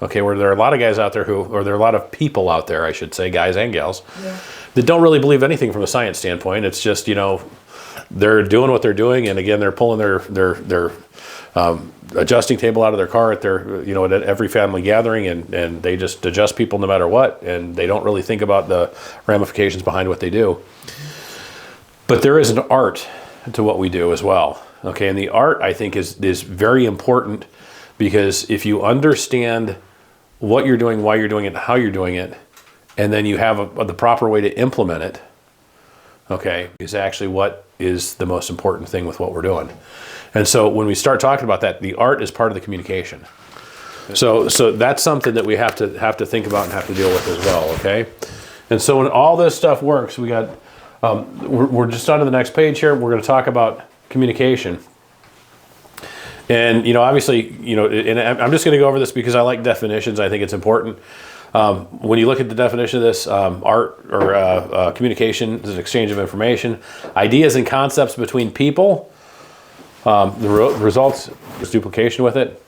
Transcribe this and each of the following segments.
Okay, where there are a lot of guys out there or there are a lot of people out there, I should say, guys and gals, that don't really believe anything from a science standpoint. It's just, they're doing what they're doing, and again, they're pulling their adjusting table out of their car at at every family gathering, and they just adjust people no matter what, and they don't really think about the ramifications behind what they do. But there is an art to what we do as well. Okay, and the art, I think, is very important, because if you understand what you're doing, why you're doing it, and how you're doing it, and then you have the proper way to implement it, okay, is actually what is the most important thing with what we're doing. And so when we start talking about that, the art is part of the communication. So that's something that we have to think about and have to deal with as well, okay? And so when all this stuff works, we got, we're just on to the next page here. We're going to talk about communication. And, obviously, and I'm just going to go over this because I like definitions. I think it's important. When you look at the definition of this, art or communication is an exchange of information, ideas and concepts between people. The results is duplication with it,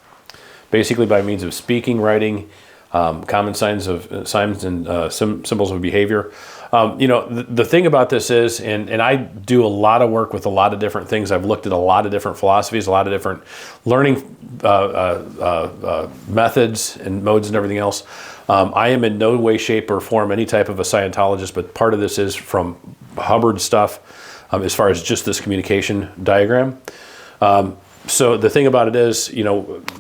basically by means of speaking, writing, common signs and symbols of behavior. The thing about this is, and I do a lot of work with a lot of different things. I've looked at a lot of different philosophies, a lot of different learning methods and modes and everything else. I am in no way, shape, or form any type of a Scientologist, but part of this is from Hubbard stuff, as far as just this communication diagram. So the thing about it is,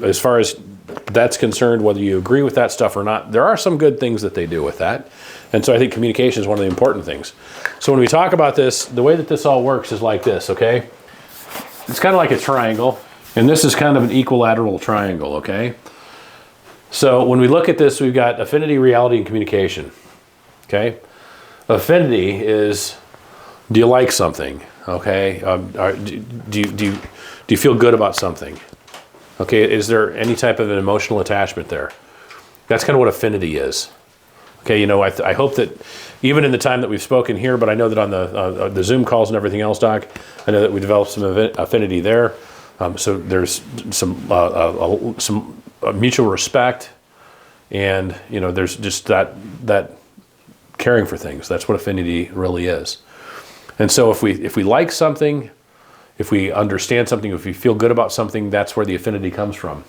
as far as that's concerned, whether you agree with that stuff or not, there are some good things that they do with that. And so I think communication is one of the important things. So when we talk about this, the way that this all works is like this, okay? It's kind of like a triangle, and this is kind of an equilateral triangle, okay? So when we look at this, we've got affinity, reality, and communication, okay? Affinity is, do you like something, okay? Do you feel good about something? Okay, is there any type of an emotional attachment there? That's kind of what affinity is. Okay, I hope that even in the time that we've spoken here, but I know that on the Zoom calls and everything else, Doc, I know that we developed some affinity there. So there's some mutual respect, and there's just that caring for things. That's what affinity really is. And so if we like something, if we understand something, if we feel good about something, that's where the affinity comes from.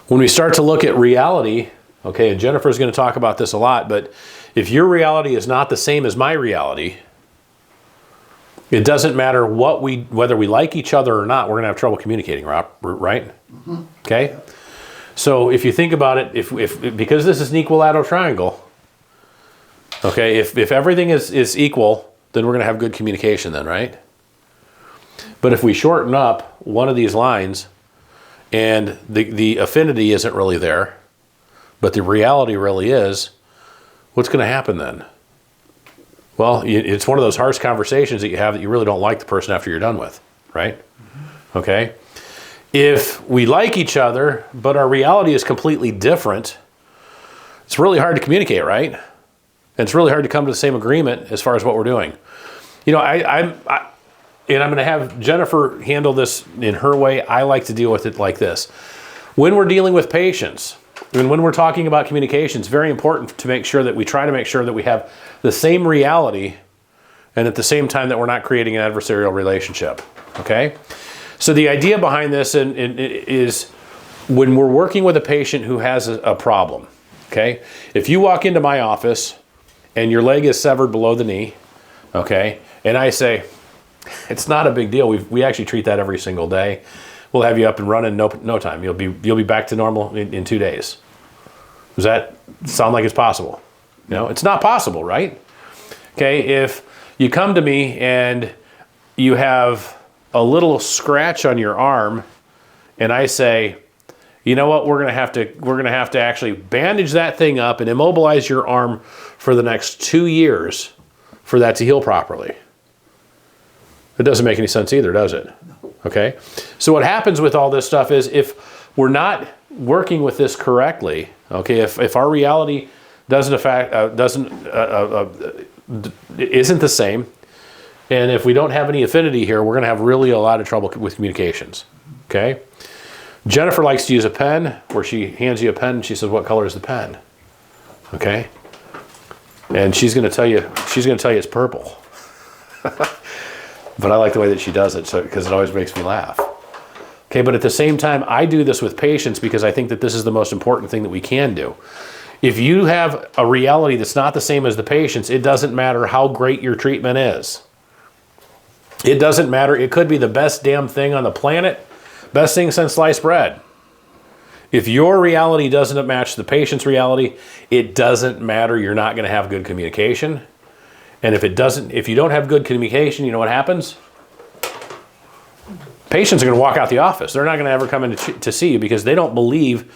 When we start to look at reality, okay, and Jennifer's going to talk about this a lot, but if your reality is not the same as my reality, it doesn't matter whether we like each other or not, we're going to have trouble communicating, right? Mm-hmm. Okay? So if you think about it, if because this is an equilateral triangle, okay, if everything is equal, then we're going to have good communication then, right? But if we shorten up one of these lines and the affinity isn't really there, but the reality really is, what's going to happen then? Well, it's one of those harsh conversations that you have that you really don't like the person after you're done with, right? Mm-hmm. Okay? If we like each other, but our reality is completely different, it's really hard to communicate, right? And it's really hard to come to the same agreement as far as what we're doing. I'm going to have Jennifer handle this in her way. I like to deal with it like this. When we're dealing with patients, and when we're talking about communication, it's very important to make sure that we try to make sure that we have the same reality, and at the same time that we're not creating an adversarial relationship, okay? So the idea behind this is when we're working with a patient who has a problem, okay? If you walk into my office and your leg is severed below the knee, okay, and I say, it's not a big deal. We actually treat that every single day. We'll have you up and running no time. You'll be back to normal in 2 days. Does that sound like it's possible? It's not possible, right? Okay, if you come to me and you have a little scratch on your arm, and I say, you know what, we're gonna have to actually bandage that thing up and immobilize your arm for the next 2 years for that to heal properly. It doesn't make any sense either, does it? Okay? So what happens with all this stuff is if we're not working with this correctly, okay, if our reality isn't the same, and if we don't have any affinity here, we're going to have really a lot of trouble with communications, okay? Jennifer likes to use a pen where she hands you a pen and she says, what color is the pen? Okay? And she's going to tell you it's purple. But I like the way that she does it, because it always makes me laugh. Okay, but at the same time, I do this with patients because I think that this is the most important thing that we can do. If you have a reality that's not the same as the patient's, it doesn't matter how great your treatment is. It doesn't matter. It could be the best damn thing on the planet, best thing since sliced bread. If your reality doesn't match the patient's reality, it doesn't matter. You're not going to have good communication. And if you don't have good communication, you know what happens? Patients are going to walk out the office. They're not going to ever come in to see you because they don't believe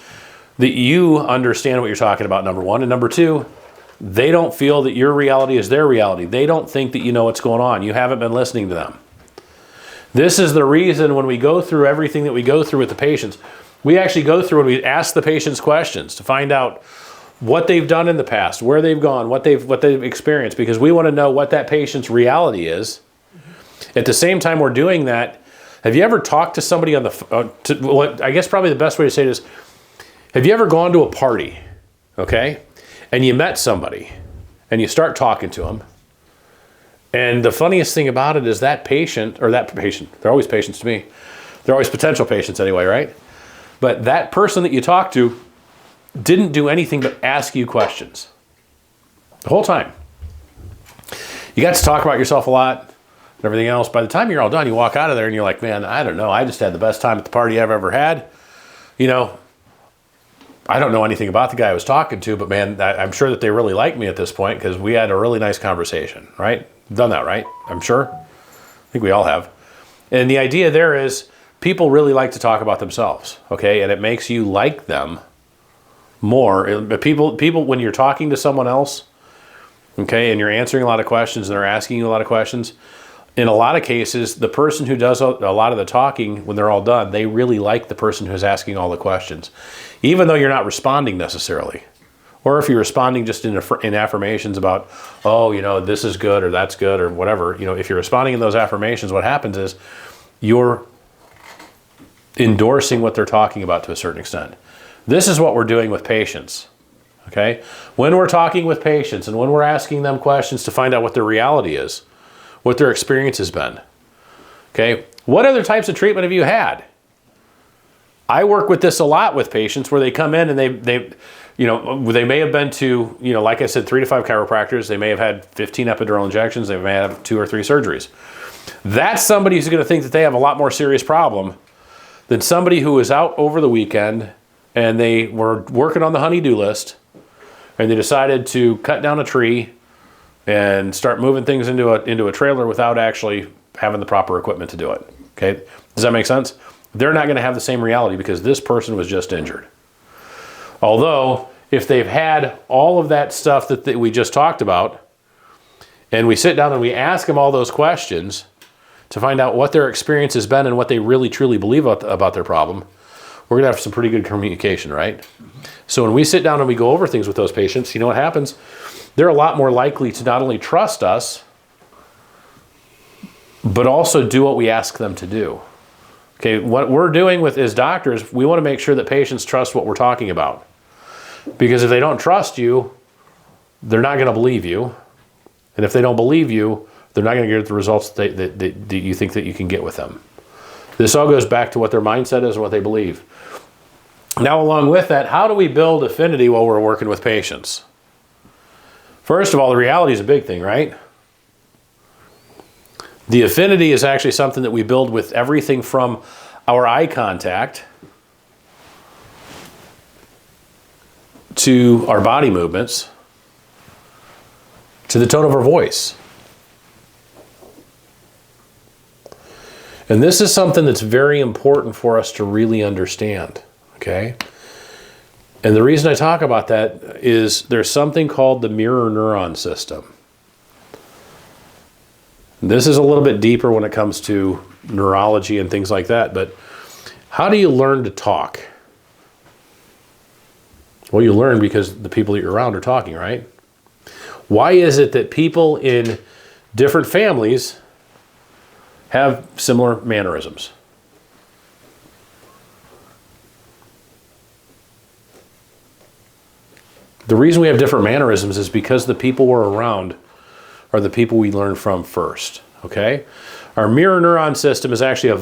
that you understand what you're talking about, number one. And number two, they don't feel that your reality is their reality. They don't think that you know what's going on. You haven't been listening to them. This is the reason when we go through everything that we go through with the patients, we actually go through and we ask the patients questions to find out what they've done in the past, where they've gone, what they've experienced, because we want to know what that patient's reality is. At the same time we're doing that, have you ever talked to somebody on the, I guess probably the best way to say it is, have you ever gone to a party, okay, and you met somebody, and you start talking to them, and the funniest thing about it is that patient, they're always patients to me, they're always potential patients anyway, right? But that person that you talk to didn't do anything but ask you questions the whole time. You got to talk about yourself a lot and everything else. By the time you're all done, you walk out of there and you're like, man, I don't know. I just had the best time at the party I've ever had. You know, I don't know anything about the guy I was talking to, but man, I'm sure that they really like me at this point because we had a really nice conversation, right? Done that, right? I'm sure. I think we all have. And the idea there is people really like to talk about themselves, okay? And it makes you like them more. People, when you're talking to someone else, okay, and you're answering a lot of questions and they're asking you a lot of questions, in a lot of cases, the person who does a lot of the talking, when they're all done, they really like the person who's asking all the questions, even though you're not responding necessarily. Or if you're responding just in affirmations about, oh, you know, this is good or that's good or whatever, you know, if you're responding in those affirmations, what happens is you're endorsing what they're talking about to a certain extent. This is what we're doing with patients, okay? When we're talking with patients and when we're asking them questions to find out what their reality is, what their experience has been, okay? What other types of treatment have you had? I work with this a lot with patients where they come in and they you know, they may have been to, you know, like I said, 3 to 5 chiropractors. They may have had 15 epidural injections. They may have 2 or 3 surgeries. That's somebody who's going to think that they have a lot more serious problem than somebody who was out over the weekend and they were working on the honey-do list and they decided to cut down a tree and start moving things into a trailer without actually having the proper equipment to do it. Okay, does that make sense? They're not going to have the same reality because this person was just injured. Although, if they've had all of that stuff that we just talked about, and we sit down and we ask them all those questions to find out what their experience has been and what they really truly believe about their problem, we're going to have some pretty good communication, right? Mm-hmm. So when we sit down and we go over things with those patients, you know what happens? They're a lot more likely to not only trust us, but also do what we ask them to do. Okay, what we're doing as doctors, we want to make sure that patients trust what we're talking about. Because if they don't trust you, they're not going to believe you. And if they don't believe you, they're not going to get the results that you think that you can get with them. This all goes back to what their mindset is and what they believe. Now, along with that, how do we build affinity while we're working with patients? First of all, the reality is a big thing, right? The affinity is actually something that we build with everything from our eye contact to our body movements to the tone of our voice. And this is something that's very important for us to really understand, okay? And the reason I talk about that is there's something called the mirror neuron system. This is a little bit deeper when it comes to neurology and things like that, but how do you learn to talk? Well, you learn because the people that you're around are talking, right? Why is it that people in different families have similar mannerisms? The reason we have different mannerisms is because the people we're around are the people we learn from first, okay? Our mirror neuron system is actually a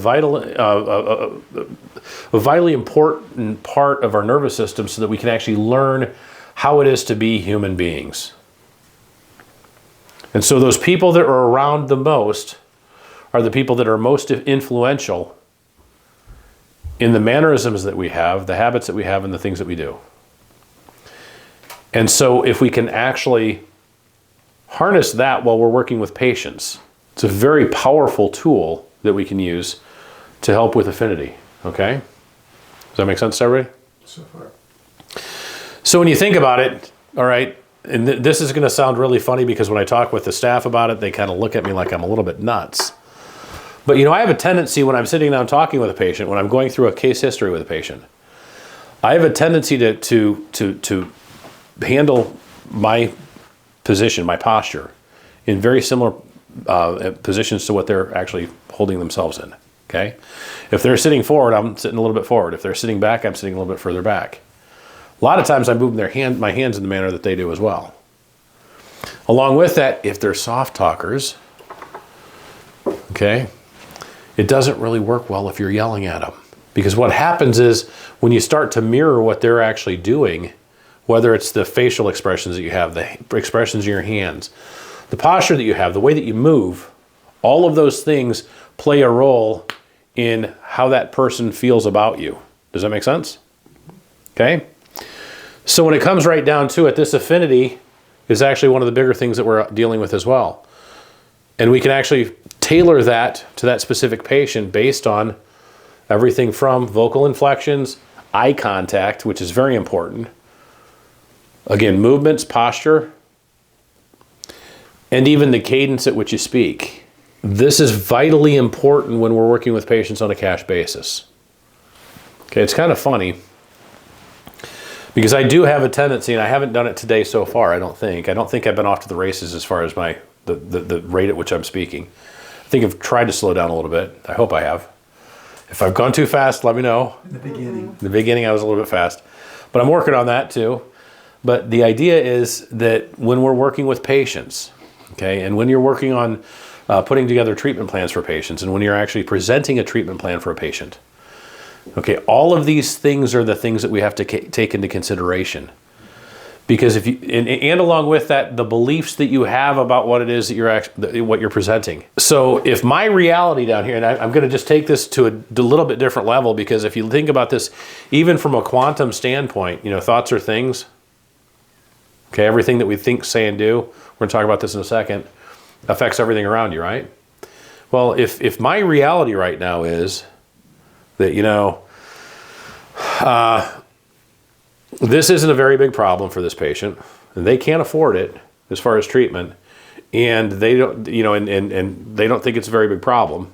vitally important part of our nervous system so that we can actually learn how it is to be human beings. And so those people that are around the most are the people that are most influential in the mannerisms that we have, the habits that we have, and the things that we do. And so if we can actually harness that while we're working with patients, it's a very powerful tool that we can use to help with affinity, okay? Does that make sense to everybody? So far. So when you think about it, all right, and this is going to sound really funny because when I talk with the staff about it, they kind of look at me like I'm a little bit nuts. But I have a tendency when I'm sitting down talking with a patient, when I'm going through a case history with a patient, I have a tendency to handle my position, my posture, in very similar positions to what they're actually holding themselves in, okay? If they're sitting forward, I'm sitting a little bit forward. If they're sitting back, I'm sitting a little bit further back. A lot of times I'm moving my hands in the manner that they do as well. Along with that, if they're soft talkers, okay, it doesn't really work well if you're yelling at them. Because what happens is when you start to mirror what they're actually doing, whether it's the facial expressions that you have, the expressions in your hands, the posture that you have, the way that you move, all of those things play a role in how that person feels about you. Does that make sense? Okay? So when it comes right down to it, this affinity is actually one of the bigger things that we're dealing with as well. And we can actually tailor that to that specific patient based on everything from vocal inflections, eye contact, which is very important. Again, movements, posture, and even the cadence at which you speak. This is vitally important when we're working with patients on a cash basis. Okay, it's kind of funny because I do have a tendency, and I haven't done it today so far, I don't think. I don't think I've been off to the races as far as the rate at which I'm speaking. I think I've tried to slow down a little bit. I hope I have. If I've gone too fast, let me know. In the beginning. In the beginning, I was a little bit fast. But I'm working on that too. But the idea is that when we're working with patients, okay, and when you're working on putting together treatment plans for patients, and when you're actually presenting a treatment plan for a patient, okay, all of these things are the things that we have to take into consideration. Because if you, and along with that, the beliefs that you have about what it is that what you're presenting. So if my reality down here, and I'm going to just take this to a little bit different level, because if you think about this, even from a quantum standpoint, thoughts are things. Okay, everything that we think, say, and do, we're going to talk about this in a second, affects everything around you, right? Well, if my reality right now is that, this isn't a very big problem for this patient, and they can't afford it as far as treatment, and they don't, and they don't think it's a very big problem,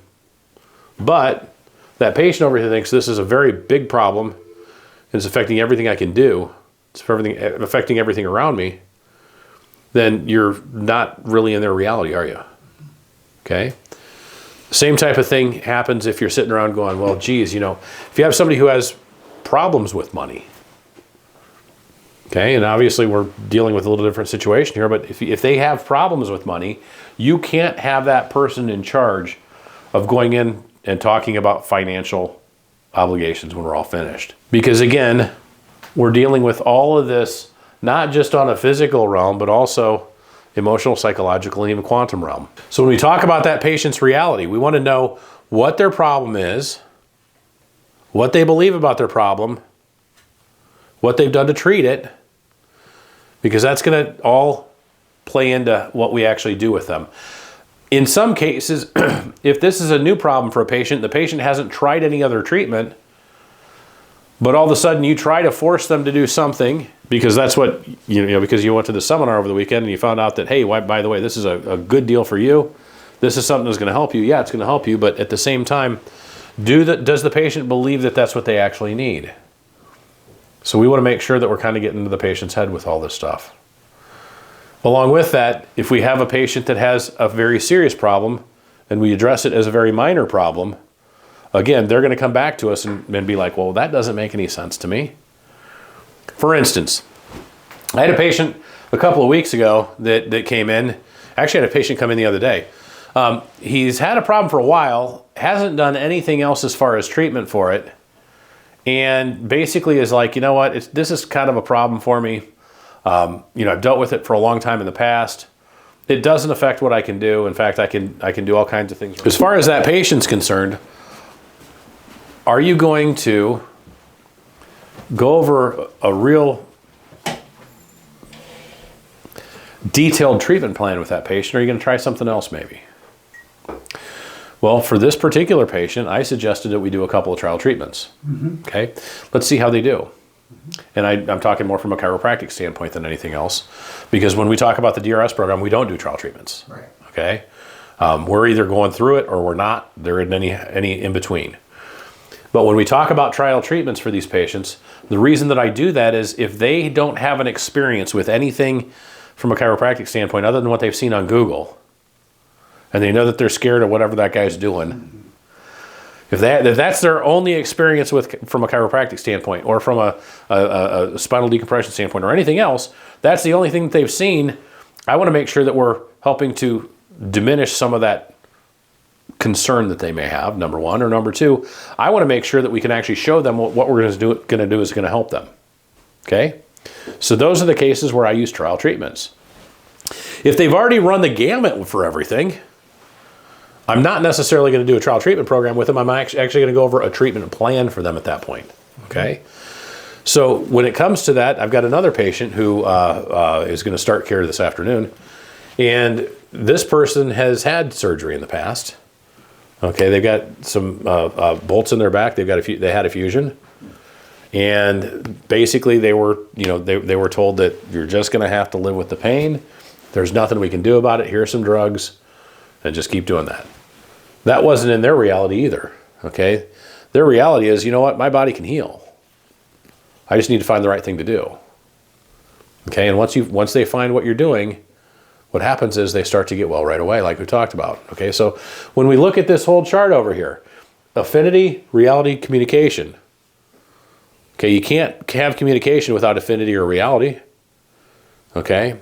but that patient over here thinks this is a very big problem, and it's affecting everything I can do, it's affecting everything around me, then you're not really in their reality, are you? Okay? Same type of thing happens if you're sitting around going, well, geez, if you have somebody who has problems with money, okay, and obviously we're dealing with a little different situation here, but if they have problems with money, you can't have that person in charge of going in and talking about financial obligations when we're all finished. Because again, we're dealing with all of this, not just on a physical realm, but also emotional, psychological, and even quantum realm. So when we talk about that patient's reality, we want to know what their problem is, what they believe about their problem, what they've done to treat it, because that's going to all play into what we actually do with them. In some cases, if this is a new problem for a patient, the patient hasn't tried any other treatment, but all of a sudden you try to force them to do something because that's what, because you went to the seminar over the weekend and you found out that, hey, by the way, this is a good deal for you. This is something that's going to help you. Yeah, it's going to help you, but at the same time, does the patient believe that that's what they actually need? So we want to make sure that we're kind of getting into the patient's head with all this stuff. Along with that, if we have a patient that has a very serious problem and we address it as a very minor problem, again, they're going to come back to us and be like, well, that doesn't make any sense to me. For instance, I had a patient a couple of weeks ago that came in. Actually, I had a patient come in the other day. He's had a problem for a while, hasn't done anything else as far as treatment for it, and basically is like, you know what, this is kind of a problem for me. I've dealt with it for a long time in the past. It doesn't affect what I can do. In fact, I can do all kinds of things. As far as that patient's concerned, are you going to go over a real detailed treatment plan with that patient, or are you going to try something else maybe? Well, for this particular patient, I suggested that we do a couple of trial treatments. Okay, let's see how they do. And I'm talking more from a chiropractic standpoint than anything else, because when we talk about the DRS program, we don't do trial treatments. Right. Okay, we're either going through it or we're not. There isn't any in between. But when we talk about trial treatments for these patients, the reason that I do that is if they don't have an experience with anything from a chiropractic standpoint other than what they've seen on Google, and they know that they're scared of whatever that guy's doing, if that's their only experience from a chiropractic standpoint, or from a spinal decompression standpoint, or anything else, that's the only thing that they've seen, I want to make sure that we're helping to diminish some of that concern that they may have, number one. Or number two, I want to make sure that we can actually show them what we're going to do is going to help them. Okay? So those are the cases where I use trial treatments. If they've already run the gamut for everything, I'm not necessarily going to do a trial treatment program with them. I'm actually going to go over a treatment plan for them at that point. Okay? So when it comes to that, I've got another patient who is going to start care this afternoon. And this person has had surgery in the past. Okay, they've got some bolts in their back. They had a fusion. And basically they were told that you're just going to have to live with the pain. There's nothing we can do about it. Here's some drugs, and just keep doing that. That wasn't in their reality either. Okay, their reality is, you know what, my body can heal. I just need to find the right thing to do. Okay, and once they find what you're doing, what happens is they start to get well right away, like we talked about. Okay, so when we look at this whole chart over here, affinity, reality, communication. Okay, you can't have communication without affinity or reality. Okay,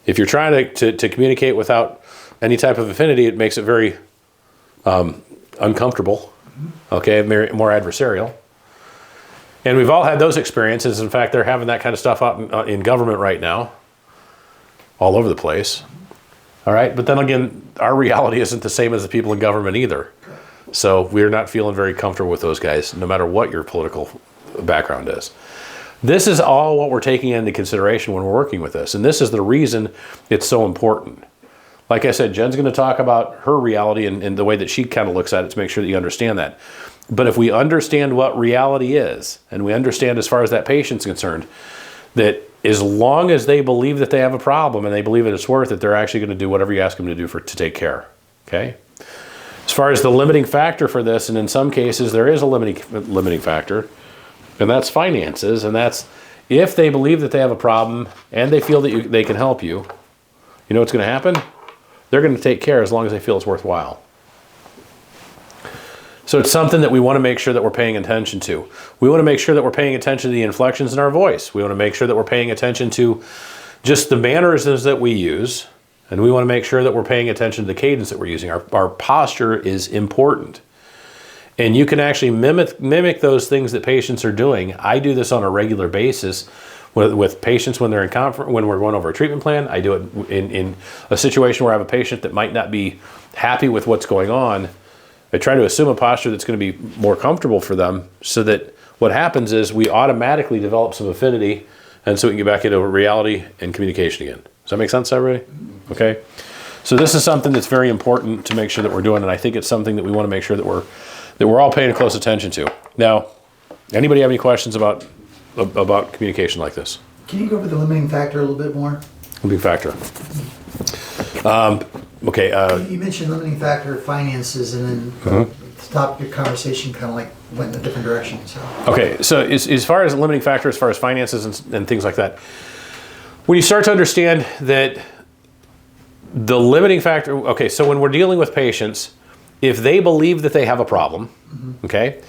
if you're trying to communicate without any type of affinity, it makes it very uncomfortable. Okay, more adversarial. And we've all had those experiences. In fact, they're having that kind of stuff out in government right now, all over the place. All right, but then again, our reality isn't the same as the people in government either. So we're not feeling very comfortable with those guys, no matter what your political background is. This is all what we're taking into consideration when we're working with this. And this is the reason it's so important. Like I said, Jen's going to talk about her reality and the way that she kind of looks at it to make sure that you understand that. But if we understand what reality is, and we understand as far as that patient's concerned, that as long as they believe that they have a problem and they believe that it's worth it, they're actually going to do whatever you ask them to do to take care. Okay? As far as the limiting factor for this, and in some cases there is a limiting factor, and that's finances, and that's if they believe that they have a problem and they feel that they can help you, you know what's going to happen? They're going to take care as long as they feel it's worthwhile. So it's something that we want to make sure that we're paying attention to. We want to make sure that we're paying attention to the inflections in our voice. We want to make sure that we're paying attention to just the mannerisms that we use. And we want to make sure that we're paying attention to the cadence that we're using. Our posture is important. And you can actually mimic those things that patients are doing. I do this on a regular basis with patients when they're in when we're going over a treatment plan. I do it in a situation where I have a patient that might not be happy with what's going on. I try to assume a posture that's going to be more comfortable for them, so that what happens is we automatically develop some affinity, and so we can get back into reality and communication again. Does that make sense, everybody? Okay. So this is something that's very important to make sure that we're doing, and I think it's something that we want to make sure that we're all paying close attention to. Now, anybody have any questions about communication like this? Can you go over the limiting factor a little bit more? Limiting factor. Okay. You mentioned limiting factor, finances, and then the topic of your conversation kind of like went in a different direction. So. Okay, so as far as limiting factor, as far as finances and things like that, when you start to understand that the limiting factor, okay, so when we're dealing with patients, if they believe that they have a problem, okay,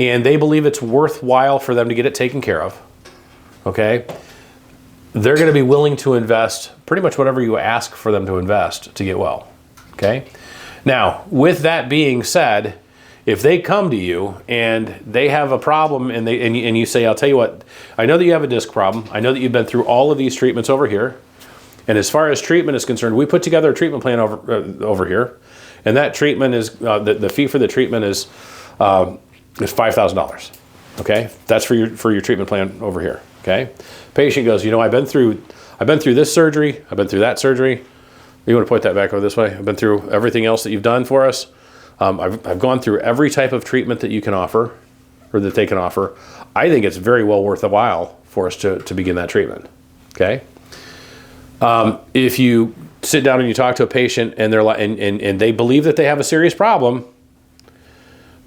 and they believe it's worthwhile for them to get it taken care of, okay, they're going to be willing to invest pretty much whatever you ask for them to invest to get well. Okay? Now, with that being said, if they come to you and they have a problem and you say, I'll tell you what, I know that you have a disc problem. I know that you've been through all of these treatments over here. And as far as treatment is concerned, we put together a treatment plan over here. And that treatment is, the fee for the treatment is $5,000. Okay? That's for your treatment plan over here. Okay? Patient goes, I've been through this surgery. I've been through that surgery. You want to point that back over this way? I've been through everything else that you've done for us. I've gone through every type of treatment that you can offer, or that they can offer. I think it's very well worth a while for us to begin that treatment. Okay. If you sit down and you talk to a patient and they're and they believe that they have a serious problem,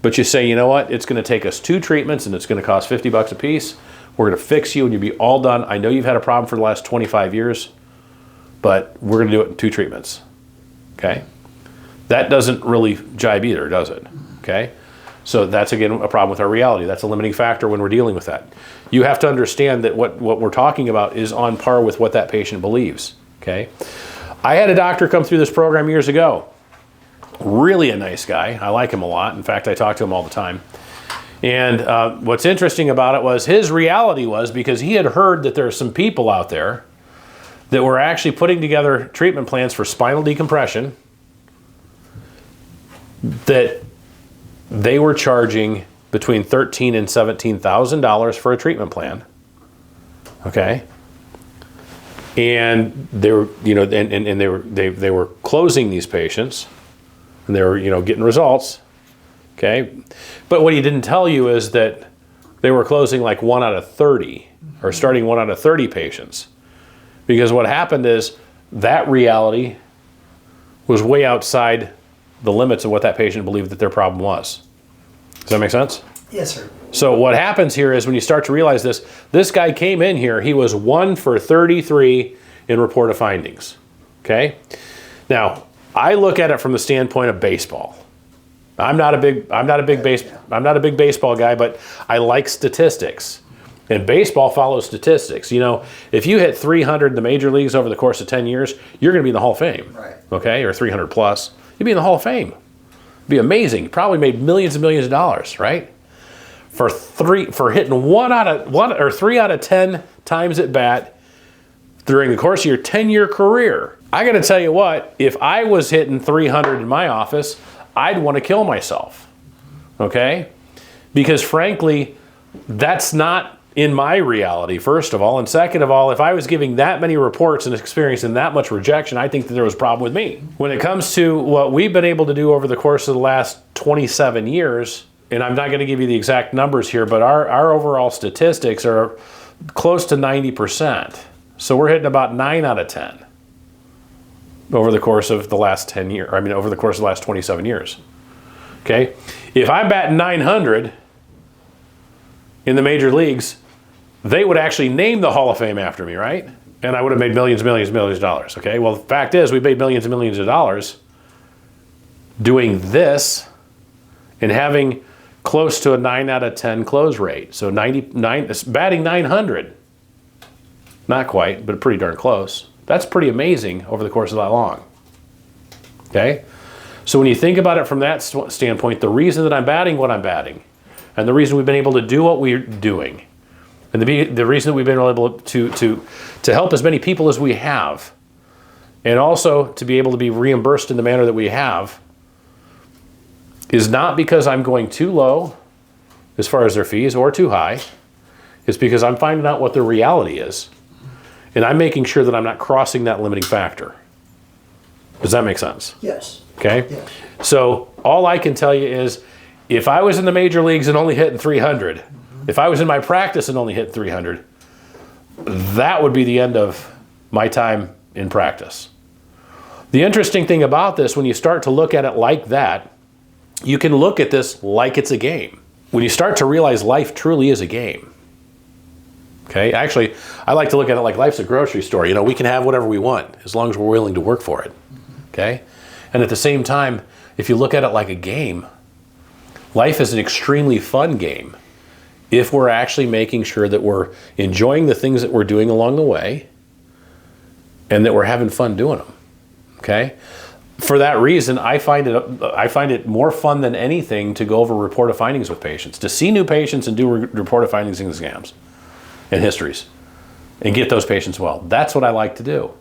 but you say, you know what, it's going to take us 2 treatments and it's going to cost $50 a piece. We're going to fix you and you'll be all done. I know you've had a problem for the last 25 years, but we're going to do it in 2 treatments. Okay. That doesn't really jibe either, does it? Okay? So that's, again, a problem with our reality. That's a limiting factor when we're dealing with that. You have to understand that what we're talking about is on par with what that patient believes. Okay? I had a doctor come through this program years ago. Really a nice guy. I like him a lot. In fact, I talk to him all the time. And what's interesting about it was his reality was, because he had heard that there are some people out there that were actually putting together treatment plans for spinal decompression, that they were charging between $13,000 and $17,000 for a treatment plan. Okay, and they were, and they were closing these patients, and they were, getting results. Okay, but what he didn't tell you is that they were closing like 1 out of 30, or starting 1 out of 30 patients, because what happened is that reality was way outside the limits of what that patient believed that their problem was. Does that make sense? Yes, sir. So what happens here is when you start to realize this guy came in here, he was 1 for 33 in report of findings. Okay? Now, I look at it from the standpoint of baseball. I'm not a big baseball guy, but I like statistics. And baseball follows statistics. If you hit 300 in the major leagues over the course of 10 years, you're going to be in the Hall of Fame. Right. Okay? Or 300 plus. You'd be in the Hall of Fame. It'd be amazing. You probably made millions and millions of dollars, right? For hitting 3 out of 10 times at bat during the course of your 10-year career. I got to tell you what, if I was hitting 300 in my office, I'd want to kill myself. Okay? Because frankly, that's not in my reality, first of all. And second of all, if I was giving that many reports and experiencing that much rejection, I think that there was a problem with me. When it comes to what we've been able to do over the course of the last 27 years, and I'm not going to give you the exact numbers here, but our overall statistics are close to 90%. So we're hitting about 9 out of 10 over the course of the last 10 years. Over the course of the last 27 years. Okay? If I'm batting 900 in the major leagues, they would actually name the Hall of Fame after me, right? And I would have made millions of dollars, okay? Well, the fact is, we made millions and millions of dollars doing this and having close to a 9 out of 10 close rate. So batting 900. Not quite, but pretty darn close. That's pretty amazing over the course of that long. Okay? So when you think about it from that standpoint, the reason that I'm batting what I'm batting, and the reason we've been able to do what we're doing, and the reason that we've been able to help as many people as we have, and also to be able to be reimbursed in the manner that we have, is not because I'm going too low as far as their fees or too high. It's because I'm finding out what their reality is, and I'm making sure that I'm not crossing that limiting factor. Does that make sense? Yes. Okay? Yes. So all I can tell you is, if I was in the major leagues and only hitting 300, if I was in my practice and only hit 300, that would be the end of my time in practice. The interesting thing about this, when you start to look at it like that, you can look at this like it's a game. When you start to realize life truly is a game. Okay? Actually, I like to look at it like life's a grocery store. We can have whatever we want as long as we're willing to work for it. Okay? And at the same time, if you look at it like a game, life is an extremely fun game if we're actually making sure that we're enjoying the things that we're doing along the way, and that we're having fun doing them. Okay. For that reason, I find it more fun than anything to go over report of findings with patients, to see new patients and do report of findings and exams and histories and get those patients well. That's what I like to do.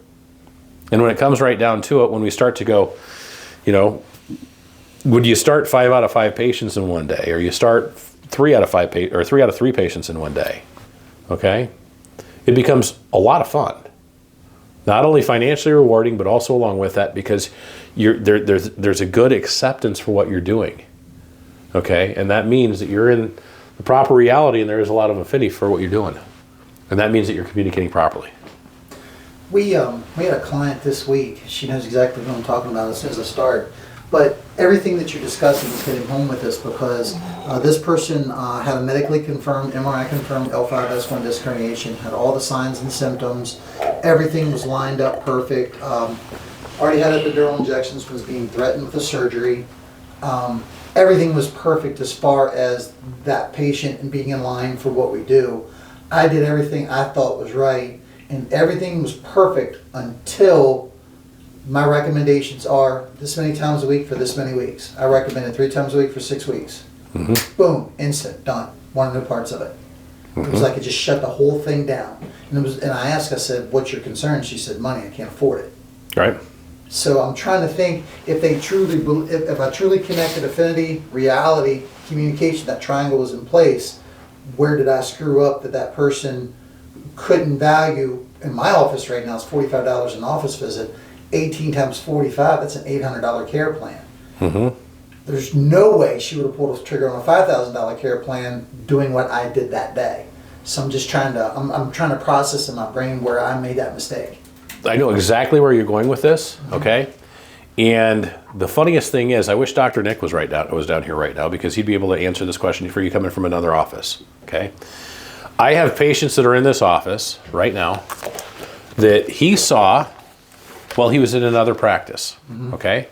And when it comes right down to it, when we start to go, would you start 5 out of 5 patients in one day, or you start 3 out of 5 or 3 out of 3 patients in one day? Okay, it becomes a lot of fun. Not only financially rewarding, but also along with that, because there's a good acceptance for what you're doing. Okay, and that means that you're in the proper reality, and there is a lot of affinity for what you're doing, and that means that you're communicating properly. We had a client this week. She knows exactly what I'm talking about as soon as I start. But everything that you're discussing is hitting home with us, because this person had a medically confirmed, MRI confirmed L5-S1 disc herniation, had all the signs and symptoms. Everything was lined up perfect. Already had epidural injections, was being threatened with a surgery. Everything was perfect as far as that patient and being in line for what we do. I did everything I thought was right, and everything was perfect until my recommendations are this many times a week for this many weeks. I recommended 3 times a week for 6 weeks. Mm-hmm. Boom, instant, done. One of the parts of it. Mm-hmm. It was like it just shut the whole thing down. And I asked, I said, "What's your concern?" She said, "Money. I can't afford it." Right. So I'm trying to think if I truly connected affinity, reality, communication, that triangle was in place. Where did I screw up that person couldn't value? In my office right now, it's $45 an office visit. 18 times 45, that's an $800 care plan. Mm-hmm. There's no way she would have pulled a trigger on a $5,000 care plan doing what I did that day. So I'm just trying to process in my brain where I made that mistake. I know exactly where you're going with this, okay? And the funniest thing is, I wish Dr. Nick was down here right now, because he'd be able to answer this question for you coming from another office, okay? I have patients that are in this office right now that he saw while he was in another practice, okay?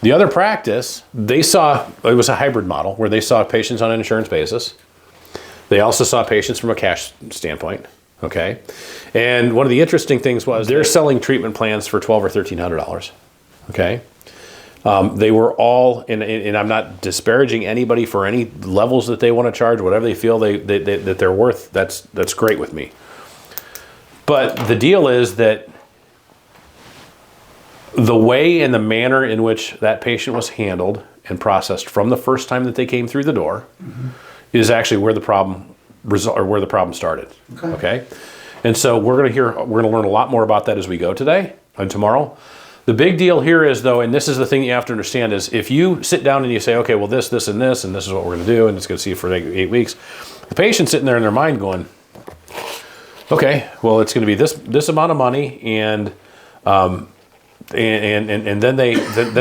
The other practice, it was a hybrid model where they saw patients on an insurance basis. They also saw patients from a cash standpoint, okay? And one of the interesting things was they're selling treatment plans for $1,200 or $1,300, okay? They were all, and I'm not disparaging anybody for any levels that they want to charge, whatever they feel that they're worth, that's great with me. But the deal is that the way and the manner in which that patient was handled and processed from the first time that they came through the door is actually where the problem started. Okay? And so we're going to learn a lot more about that as we go today and tomorrow. The big deal here is, though, and this is the thing you have to understand, is if you sit down and you say, okay, well, this, and this is what we're going to do, and it's going to see it for 8 weeks, the patient's sitting there in their mind going, okay, well, it's going to be this amount of money, and then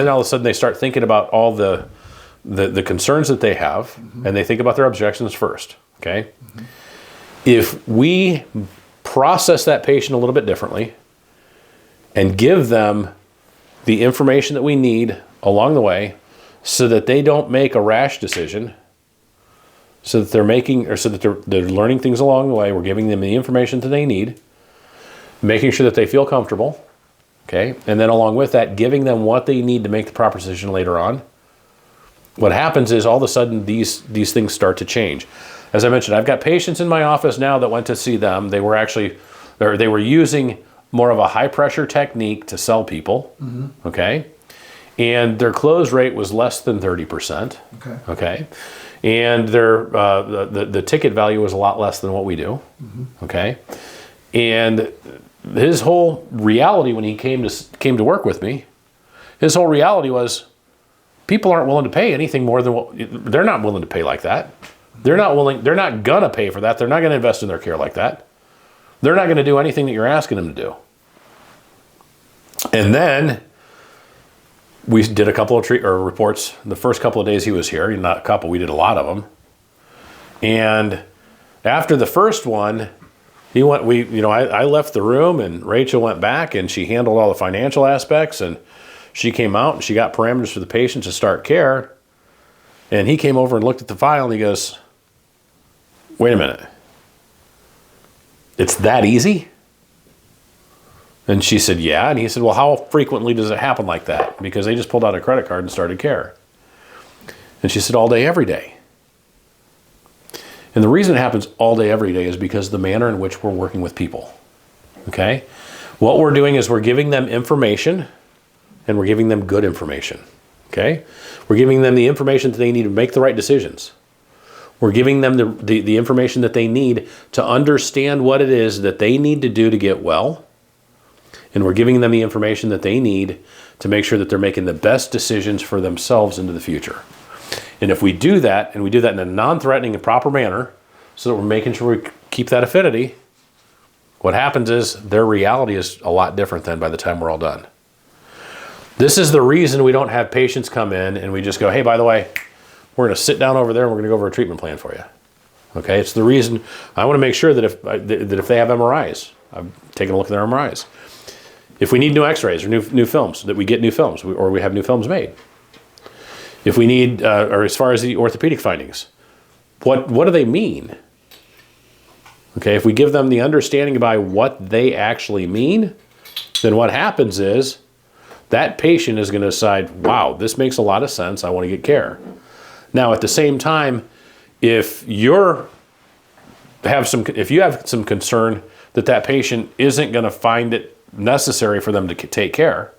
all of a sudden they start thinking about all the concerns that they have, and they think about their objections first, okay? If we process that patient a little bit differently and give them the information that we need along the way, so that they don't make a rash decision, so that they're learning things along the way, we're giving them the information that they need, making sure that they feel comfortable, okay? And then along with that, giving them what they need to make the proper decision later on. What happens is all of a sudden these things start to change. As I mentioned, I've got patients in my office now that went to see them. They were using more of a high pressure technique to sell people, okay? And their close rate was less than 30%, okay? And their the ticket value was a lot less than what we do, okay? And his whole reality when he came to work with me, his whole reality was, people aren't willing to pay anything more than they're not willing to pay like that. They're not gonna pay for that. They're not gonna invest in their care like that. They're not gonna do anything that you're asking them to do. And then we did a couple of reports the first couple of days he was here. Not a couple, we did a lot of them. And after the first one, I left the room, and Rachel went back, and she handled all the financial aspects, and she came out and she got parameters for the patient to start care. And he came over and looked at the file, and he goes, "Wait a minute. It's that easy?" And she said, yeah. And he said, well, how frequently does it happen like that? Because they just pulled out a credit card and started care. And she said, all day, every day. And the reason it happens all day, every day is because of the manner in which we're working with people. Okay? What we're doing is we're giving them information, and we're giving them good information. Okay? We're giving them the information that they need to make the right decisions. We're giving them the information that they need to understand what it is that they need to do to get well. And we're giving them the information that they need to make sure that they're making the best decisions for themselves into the future. And if we do that, and we do that in a non-threatening and proper manner, so that we're making sure we keep that affinity, what happens is their reality is a lot different then by the time we're all done. This is the reason we don't have patients come in and we just go, hey, by the way, we're going to sit down over there and we're going to go over a treatment plan for you. Okay, it's the reason I want to make sure that if they have MRIs, I've taken a look at their MRIs. If we need new x-rays or new films, that we get new films, or we have new films made. If we need, or as far as the orthopedic findings, what do they mean? Okay, if we give them the understanding about what they actually mean, then what happens is that patient is going to decide, wow, this makes a lot of sense, I want to get care. Now, at the same time, if you have some concern that patient isn't going to find it necessary for them to take care,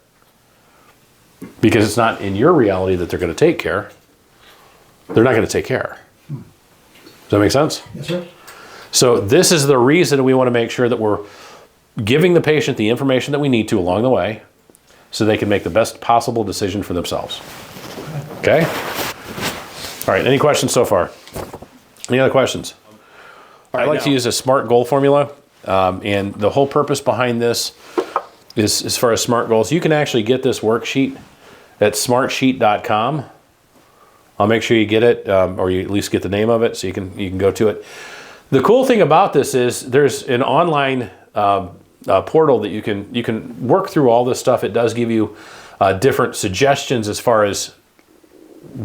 because it's not in your reality that they're going to take care, they're not going to take care. Does that make sense? Yes, sir. So this is the reason we want to make sure that we're giving the patient the information that we need to along the way so they can make the best possible decision for themselves. Okay? All right, any questions so far? Any other questions? I like to use a SMART goal formula, and the whole purpose behind this is, as far as SMART goals, you can actually get this worksheet at smartsheet.com. I'll make sure you get it, or you at least get the name of it so you can go to it. The cool thing about this is there's an online portal that you can work through all this stuff. It does give you different suggestions as far as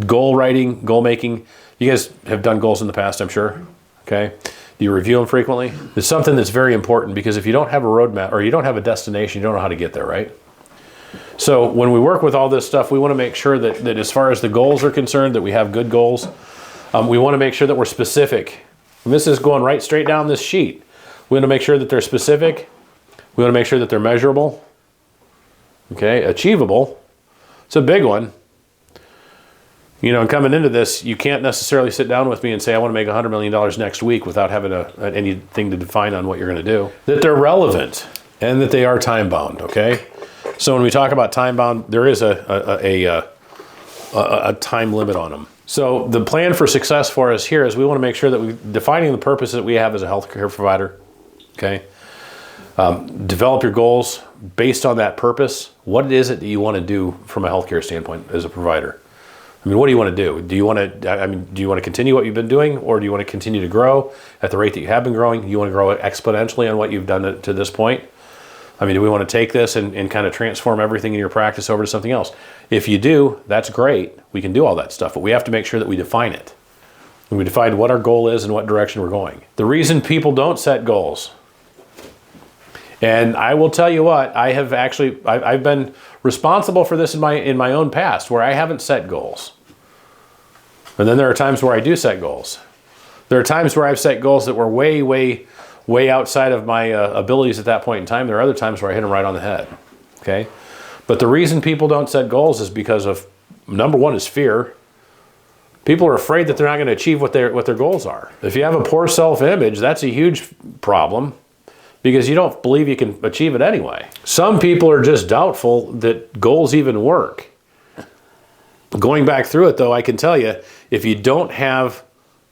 goal writing, goal making. You guys have done goals in the past, I'm sure. Okay. Do you review them frequently? It's something that's very important, because if you don't have a roadmap or you don't have a destination, you don't know how to get there, right? So when we work with all this stuff, we want to make sure that as far as the goals are concerned, that we have good goals. We want to make sure that we're specific. And this is going right straight down this sheet. We want to make sure that they're specific. We want to make sure that they're measurable. Okay, achievable. It's a big one. You know, coming into this, you can't necessarily sit down with me and say, I want to make $100 million next week without having anything to define on what you're going to do. That they're relevant and that they are time-bound, okay? So when we talk about time-bound, there is a time limit on them. So the plan for success for us here is we want to make sure that we're defining the purpose that we have as a healthcare provider, okay? Develop your goals based on that purpose. What is it that you want to do from a healthcare standpoint as a provider? I mean, what do you want to do? Do you want to continue what you've been doing, or do you want to continue to grow at the rate that you have been growing? Do you want to grow exponentially on what you've done to this point? I mean, do we want to take this and kind of transform everything in your practice over to something else? If you do, that's great. We can do all that stuff, but we have to make sure that we define it. And we define what our goal is and what direction we're going. The reason people don't set goals, and I will tell you what, I've been responsible for this in my own past, where I haven't set goals. And then there are times where I do set goals. There are times where I've set goals that were way, way, way outside of my abilities at that point in time. There are other times where I hit them right on the head. Okay? But the reason people don't set goals is because of, number one is fear. People are afraid that they're not going to achieve what their goals are. If you have a poor self-image, that's a huge problem, because you don't believe you can achieve it anyway. Some people are just doubtful that goals even work. Going back through it, though, I can tell you, if you don't have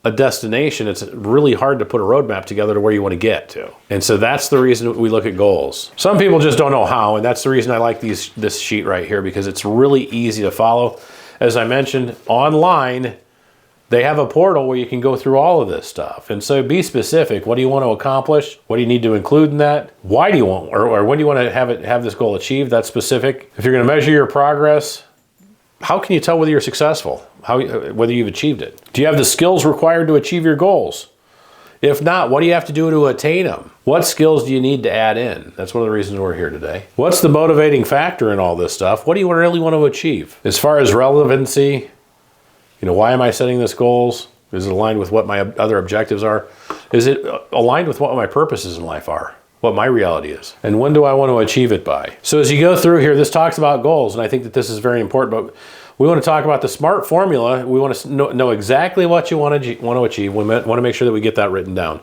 a destination, it's really hard to put a roadmap together to where you want to get to. And so that's the reason we look at goals. Some people just don't know how, and that's the reason I like this sheet right here, because it's really easy to follow. As I mentioned, online, they have a portal where you can go through all of this stuff. And so be specific. What do you want to accomplish? What do you need to include in that? Why do you want, or when do you want to have this goal achieved? That's specific. If you're going to measure your progress, how can you tell whether you're successful? Whether you've achieved it? Do you have the skills required to achieve your goals? If not, what do you have to do to attain them? What skills do you need to add in? That's one of the reasons we're here today. What's the motivating factor in all this stuff? What do you really want to achieve? As far as relevancy, why am I setting these goals? Is it aligned with what my other objectives are? Is it aligned with what my purposes in life are? What my reality is? And when do I want to achieve it by? So as you go through here, this talks about goals, and I think that this is very important, but we want to talk about the SMART formula. We want to know exactly what you want to achieve. We want to make sure that we get that written down.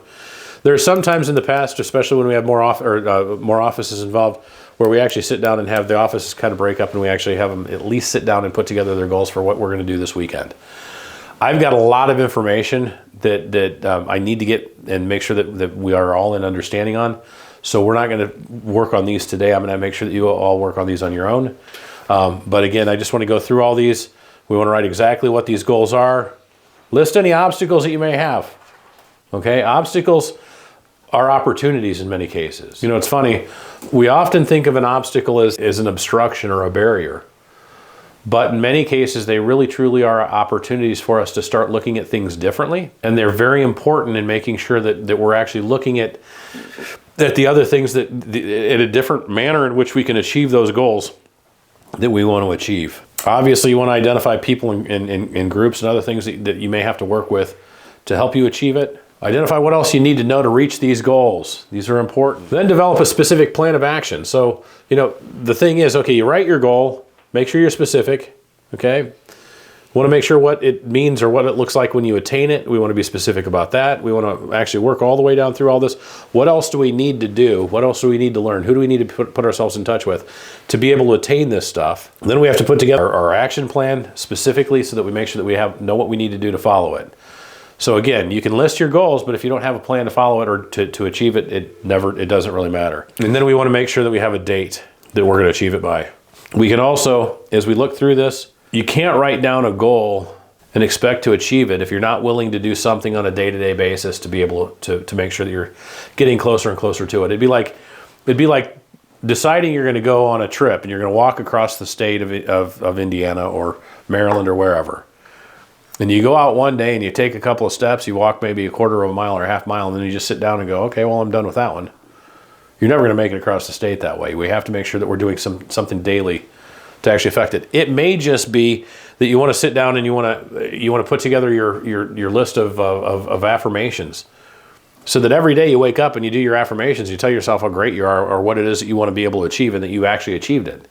There are some times in the past, especially when we have more offices involved, where we actually sit down and have the offices kind of break up, and we actually have them at least sit down and put together their goals for what we're going to do this weekend. I've got a lot of information that I need to get and make sure that we are all in understanding on. So we're not going to work on these today. I'm going to make sure that you all work on these on your own. But again, I just want to go through all these. We want to write exactly what these goals are. List any obstacles that you may have. Okay, obstacles are opportunities in many cases. It's funny. We often think of an obstacle as an obstruction or a barrier. But in many cases, they really truly are opportunities for us to start looking at things differently. And they're very important in making sure that we're actually looking at the other things in a different manner in which we can achieve those goals that we want to achieve. Obviously, you want to identify people in groups and other things that you may have to work with to help you achieve it. Identify what else you need to know to reach these goals. These are important. Then develop a specific plan of action. So, the thing is, okay, you write your goal, make sure you're specific, okay? Want to make sure what it means or what it looks like when you attain it. We want to be specific about that. We want to actually work all the way down through all this. What else do we need to do? What else do we need to learn? Who do we need to put ourselves in touch with to be able to attain this stuff? And then we have to put together our action plan specifically so that we make sure that we know what we need to do to follow it. So again, you can list your goals, but if you don't have a plan to follow it or to achieve it, it doesn't really matter. And then we want to make sure that we have a date that we're going to achieve it by. We can also, as we look through this, you can't write down a goal and expect to achieve it if you're not willing to do something on a day-to-day basis to be able to make sure that you're getting closer and closer to it. It'd be like deciding you're going to go on a trip and you're going to walk across the state of Indiana or Maryland or wherever. And you go out one day and you take a couple of steps, you walk maybe a quarter of a mile or a half mile, and then you just sit down and go, okay, well, I'm done with that one. You're never going to make it across the state that way. We have to make sure that we're doing something daily to actually affect it. It may just be that you want to sit down and you want to put together your list of affirmations, so that every day you wake up and you do your affirmations, you tell yourself how great you are or what it is that you want to be able to achieve and that you actually achieved it.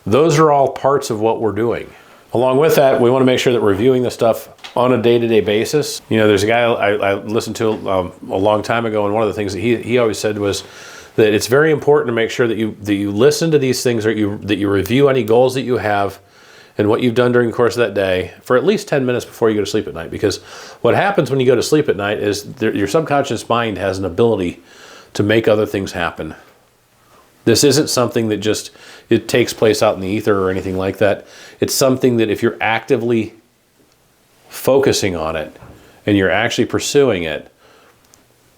Those are all parts of what we're doing. Along with that, we want to make sure that we're reviewing the stuff on a day-to-day basis. There's a guy I listened to a long time ago, and one of the things that he always said was that it's very important to make sure that you listen to these things, or that you review any goals that you have and what you've done during the course of that day for at least 10 minutes before you go to sleep at night. Because what happens when you go to sleep at night is your subconscious mind has an ability to make other things happen. This isn't something that just it takes place out in the ether or anything like that. It's something that if you're actively focusing on it and you're actually pursuing it,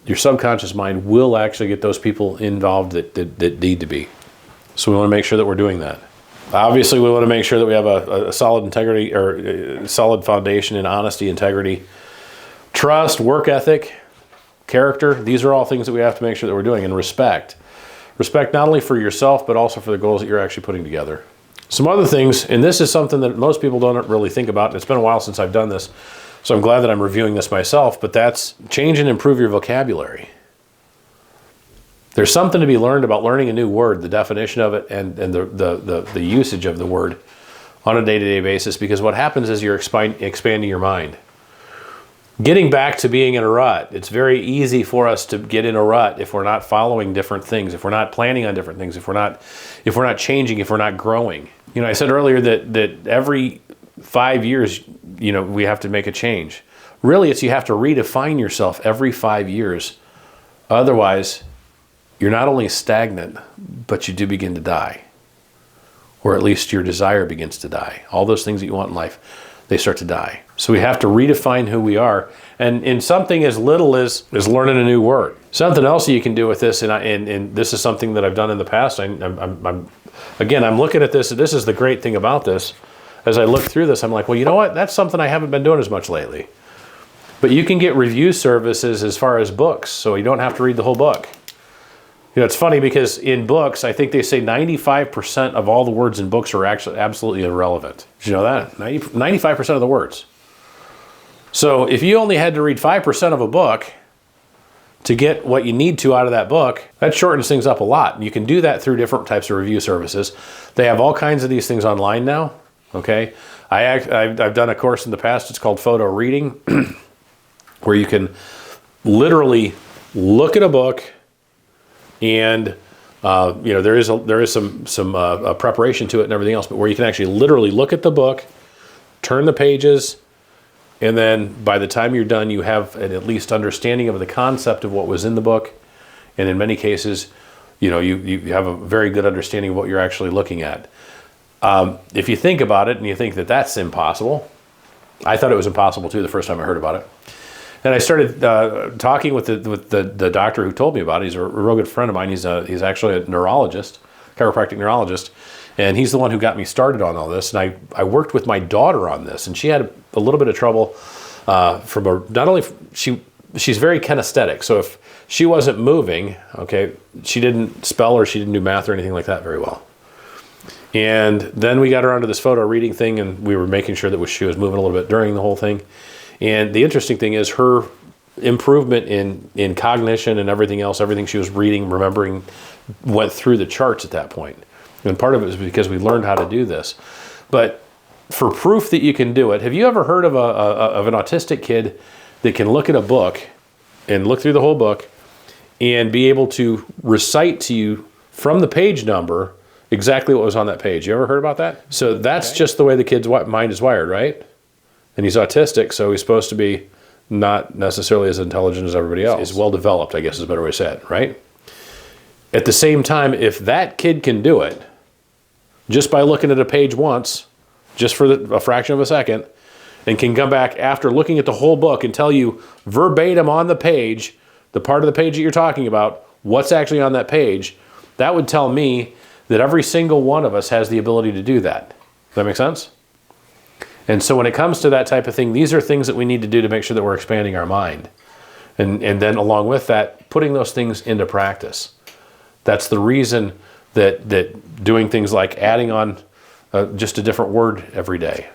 your subconscious mind will actually get those people involved that need to be. So we want to make sure that we're doing that. Obviously, we want to make sure that we have a solid integrity or a solid foundation in honesty, integrity, trust, work ethic, character. These are all things that we have to make sure that we're doing. And respect. Respect not only for yourself, but also for the goals that you're actually putting together. Some other things, and this is something that most people don't really think about. It's been a while since I've done this, so I'm glad that I'm reviewing this myself, but that's change and improve your vocabulary. There's something to be learned about learning a new word, the definition of it, and the usage of the word on a day-to-day basis, because what happens is you're expanding your mind. Getting back to being in a rut, it's very easy for us to get in a rut if we're not following different things, if we're not planning on different things, if we're not changing, if we're not growing. I said earlier that every 5 years, we have to make a change. Really, it's you have to redefine yourself every 5 years. Otherwise, you're not only stagnant, but you do begin to die. Or at least your desire begins to die. All those things that you want in life, they start to die. So we have to redefine who we are. And in something as little as learning a new word. Something else that you can do with this, and this is something that I've done in the past. I'm looking at this, and this is the great thing about this. As I look through this, I'm like, well, you know what? That's something I haven't been doing as much lately. But you can get review services as far as books, so you don't have to read the whole book. You know, it's funny because in books, I think they say 95% of all the words in books are actually absolutely irrelevant. Did you know that? 95% of the words. So if you only had to read 5% of a book to get what you need to out of that book, that shortens things up a lot. And you can do that through different types of review services. They have all kinds of these things online now, okay? I've done a course in the past, it's called Photo Reading, where you can literally look at a book and you know, there is some preparation to it and everything else, but where you can actually literally look at the book, turn the pages, and then by the time you're done, you have an at least understanding of the concept of what was in the book. And in many cases, you know, you have a very good understanding of what you're actually looking at. If you think about it and you think that that's impossible, I thought it was impossible too the first time I heard about it. And I started talking with the doctor who told me about it. He's a real good friend of mine. He's actually a neurologist, chiropractic neurologist. And he's the one who got me started on all this. And I worked with my daughter on this, and she had a little bit of trouble she's very kinesthetic. So if she wasn't moving, okay, she didn't spell or she didn't do math or anything like that very well. And then we got her onto this photo reading thing, and we were making sure that she was moving a little bit during the whole thing. And the interesting thing is her improvement in cognition and everything else, everything she was reading, remembering, went through the charts at that point. And part of it was because we learned how to do this. But for proof that you can do it, have you ever heard of an autistic kid that can look at a book and look through the whole book and be able to recite to you from the page number exactly what was on that page? You ever heard about that? So that's just the way the kid's mind is wired, right? And he's autistic, so he's supposed to be not necessarily as intelligent as everybody else. He's well developed, I guess is a better way to say it, right? At the same time, if that kid can do it, just by looking at a page once, just for a fraction of a second, and can come back after looking at the whole book and tell you verbatim on the page, the part of the page that you're talking about, what's actually on that page, that would tell me that every single one of us has the ability to do that. Does that make sense? And so when it comes to that type of thing, these are things that we need to do to make sure that we're expanding our mind. And then along with that, putting those things into practice. That's the reason that doing things like adding on just a different word every day,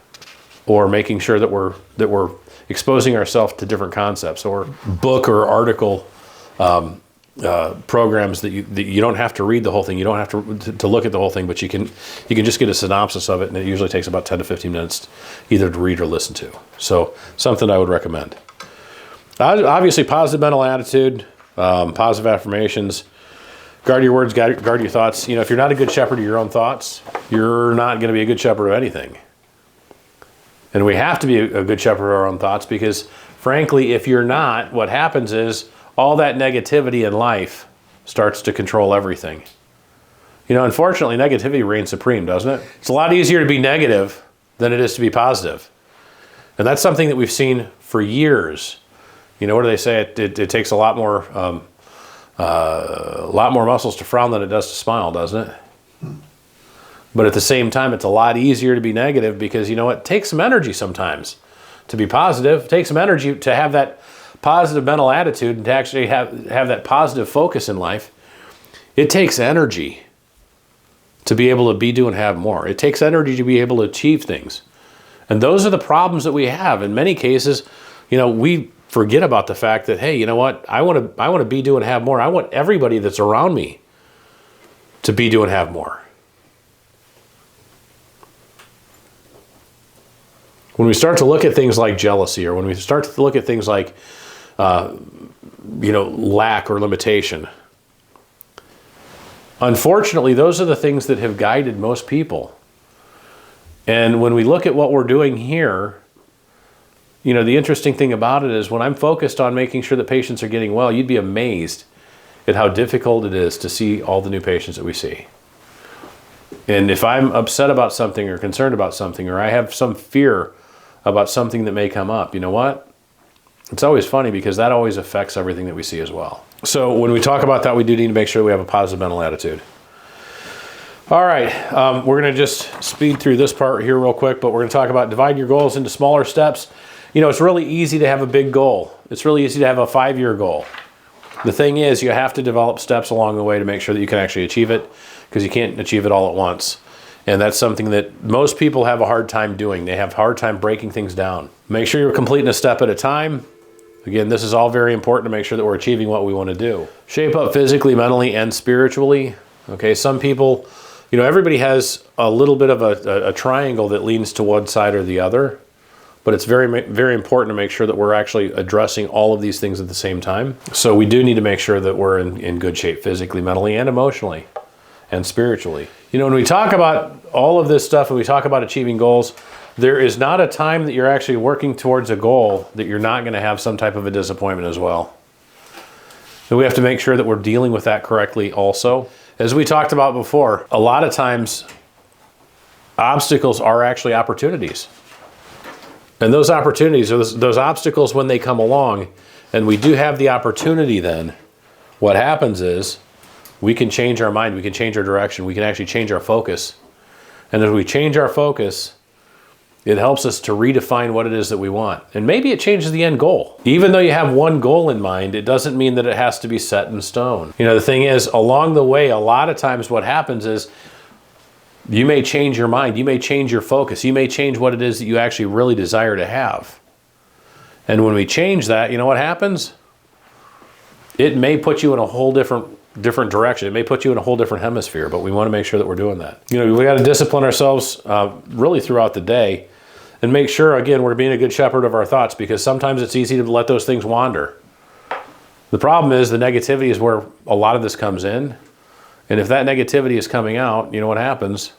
or making sure that we're exposing ourselves to different concepts, or book or article programs that you don't have to read the whole thing. You don't have to look at the whole thing, but you can just get a synopsis of it, and it usually takes about 10 to 15 minutes either to read or listen to. So something I would recommend. Obviously, positive mental attitude, positive affirmations. Guard your words, guard your thoughts. You know, if you're not a good shepherd of your own thoughts, you're not going to be a good shepherd of anything. And we have to be a good shepherd of our own thoughts because, frankly, if you're not, what happens is all that negativity in life starts to control everything. You know, unfortunately, negativity reigns supreme, doesn't it? It's a lot easier to be negative than it is to be positive. And that's something that we've seen for years. You know, what do they say? It takes a lot more muscles to frown than it does to smile, doesn't it? But at the same time, it's a lot easier to be negative because, you know, it takes some energy sometimes to be positive. It takes some energy to have that positive mental attitude and to actually have that positive focus in life. It takes energy to be able to be, do, and have more. It takes energy to be able to achieve things. And those are the problems that we have. In many cases, you know, we forget about the fact that, hey, you know what? I want to be, do, and have more. I want everybody that's around me to be, do, and have more. When we start to look at things like jealousy, or when we start to look at things like, you know, lack or limitation, unfortunately, those are the things that have guided most people. And when we look at what we're doing here, you know, the interesting thing about it is when I'm focused on making sure that patients are getting well, you'd be amazed at how difficult it is to see all the new patients that we see. And if I'm upset about something or concerned about something, or I have some fear about something that may come up, you know what? It's always funny because that always affects everything that we see as well. So when we talk about that, we do need to make sure we have a positive mental attitude. All right, we're going to just speed through this part here real quick, but we're going to talk about divide your goals into smaller steps. it's really easy to have a big goal. It's really easy to have a 5-year goal. The thing is, you have to develop steps along the way to make sure that you can actually achieve it, because you can't achieve it all at once. And that's something that most people have a hard time doing. They have a hard time breaking things down. Make sure you're completing a step at a time. Again, this is all very important to make sure that we're achieving what we want to do. Shape up physically, mentally, and spiritually. Okay, some people, everybody has a little bit of a triangle that leans to one side or the other. But it's very, very important to make sure that we're actually addressing all of these things at the same time. So we do need to make sure that we're in good shape physically, mentally, and emotionally, and spiritually. When we talk about all of this stuff and we talk about achieving goals, there is not a time that you're actually working towards a goal that you're not going to have some type of a disappointment as well. And we have to make sure that we're dealing with that correctly also. As we talked about before, a lot of times obstacles are actually opportunities. And those opportunities, or those obstacles, when they come along, and we do have the opportunity then, what happens is we can change our mind, we can change our direction, we can actually change our focus. And as we change our focus, it helps us to redefine what it is that we want. And maybe it changes the end goal. Even though you have one goal in mind, it doesn't mean that it has to be set in stone. The thing is, along the way, a lot of times what happens is you may change your mind, you may change your focus, you may change what it is that you actually really desire to have. And when we change that, you know what happens? It may put you in a whole different direction. It may put you in a whole different hemisphere, but we want to make sure that we're doing that. We got to discipline ourselves really throughout the day and make sure, again, we're being a good shepherd of our thoughts, because sometimes it's easy to let those things wander. The problem is the negativity is where a lot of this comes in. And if that negativity is coming out, you know what happens?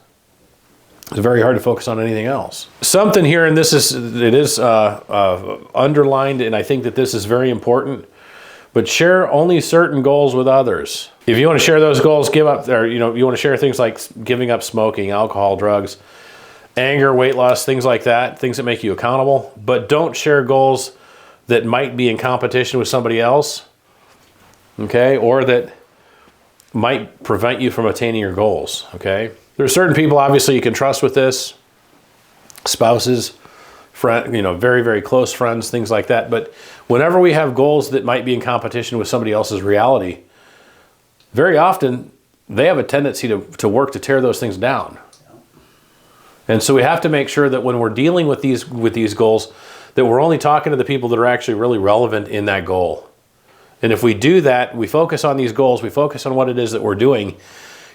It's very hard to focus on anything else. Something here, and it is underlined, and I think that this is very important, but share only certain goals with others. If you want to share those goals, give up, or you want to share things like giving up smoking, alcohol, drugs, anger, weight loss, things like that, things that make you accountable, but don't share goals that might be in competition with somebody else, okay, or that might prevent you from attaining your goals, okay? There are certain people, obviously, you can trust with this, spouses, friend, very, very close friends, things like that. But whenever we have goals that might be in competition with somebody else's reality, very often they have a tendency to work to tear those things down. And so we have to make sure that when we're dealing with these goals, that we're only talking to the people that are actually really relevant in that goal. And if we do that, we focus on these goals, we focus on what it is that we're doing,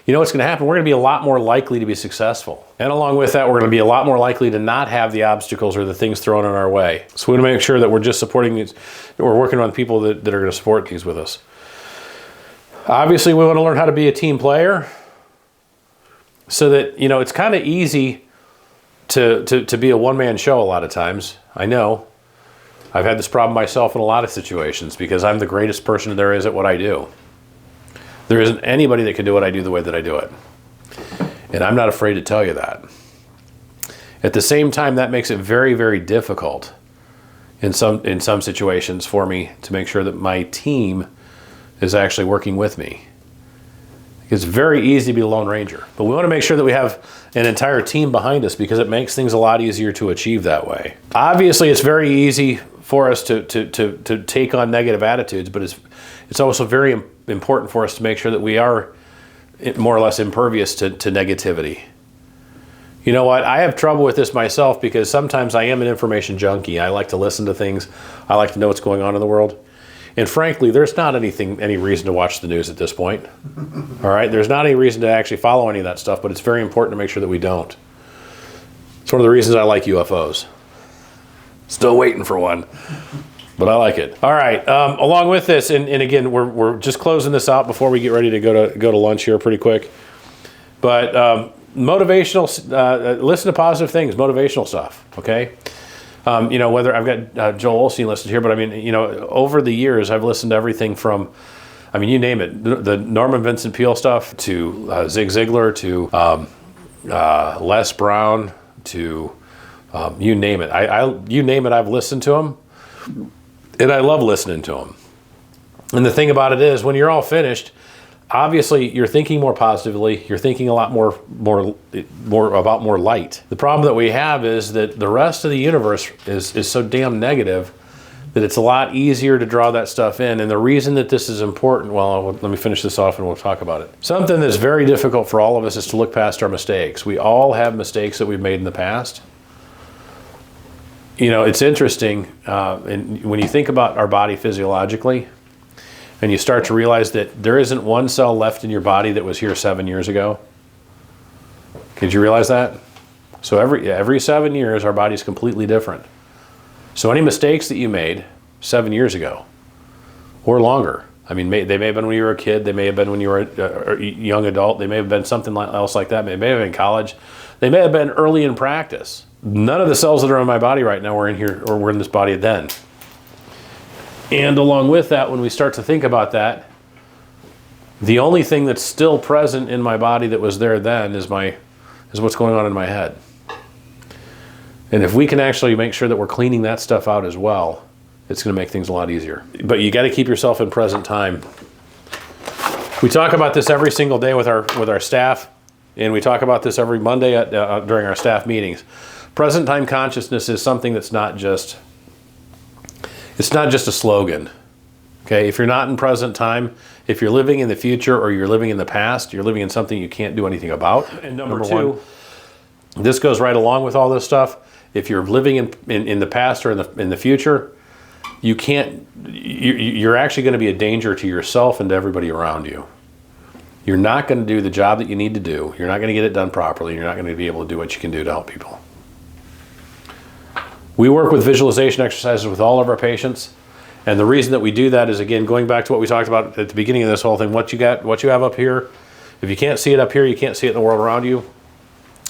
you know what's going to happen? We're going to be a lot more likely to be successful. And along with that, we're going to be a lot more likely to not have the obstacles or the things thrown in our way. So we want to make sure that we're just supporting these, that we're working on people that are going to support these with us. Obviously, we want to learn how to be a team player so that, it's kind of easy to be a one-man show a lot of times. I know. I've had this problem myself in a lot of situations because I'm the greatest person there is at what I do. There isn't anybody that can do what I do the way that I do it. And I'm not afraid to tell you that. At the same time, that makes it very, very difficult in some situations for me to make sure that my team is actually working with me. It's very easy to be a Lone Ranger, but we want to make sure that we have an entire team behind us because it makes things a lot easier to achieve that way. Obviously, it's very easy for us to take on negative attitudes, but it's also very important for us to make sure that we are more or less impervious to negativity. You know what? I have trouble with this myself because sometimes I am an information junkie. I like to listen to things. I like to know what's going on in the world. And frankly, there's not any reason to watch the news at this point. All right? There's not any reason to actually follow any of that stuff, but it's very important to make sure that we don't. It's one of the reasons I like UFOs. Still waiting for one, but I like it. All right. Along with this, and again, we're just closing this out before we get ready to go to lunch here pretty quick. But motivational, listen to positive things, motivational stuff. Okay. Whether I've got Joel Osteen listed here, but I mean, over the years, I've listened to everything from, you name it, the Norman Vincent Peale stuff to Zig Ziglar to Les Brown to you name it. You name it, I've listened to them, and I love listening to them. And the thing about it is, when you're all finished, obviously you're thinking more positively. You're thinking a lot more about more light. The problem that we have is that the rest of the universe is so damn negative that it's a lot easier to draw that stuff in. And the reason that this is important, well, let me finish this off and we'll talk about it. Something that's very difficult for all of us is to look past our mistakes. We all have mistakes that we've made in the past. You know, it's interesting, and when you think about our body physiologically, and you start to realize that there isn't one cell left in your body that was here 7 years ago. Did you realize that? So every 7 years, our body's completely different. So any mistakes that you made 7 years ago, or longer, I mean, they may have been when you were a kid, they may have been when you were a young adult, they may have been something else like that, they may have been in college, they may have been early in practice. None of the cells that are in my body right now were in here, or were in this body then. And along with that, when we start to think about that, the only thing that's still present in my body that was there then is what's going on in my head. And if we can actually make sure that we're cleaning that stuff out as well, it's going to make things a lot easier. But you got to keep yourself in present time. We talk about this every single day with our staff, and we talk about this every Monday during our staff meetings. Present time consciousness is something that's not just a slogan. Okay, if you're not in present time, if you're living in the future or you're living in the past, you're living in something you can't do anything about. And number two, this goes right along with all this stuff. If you're living in the past or in the future, you're actually going to be a danger to yourself and to everybody around you. You're not going to do the job that you need to do. You're not going to get it done properly. You're not going to be able to do what you can do to help people. We work with visualization exercises with all of our patients. And the reason that we do that is, again, going back to what we talked about at the beginning of this whole thing, what you have up here, if you can't see it up here, you can't see it in the world around you.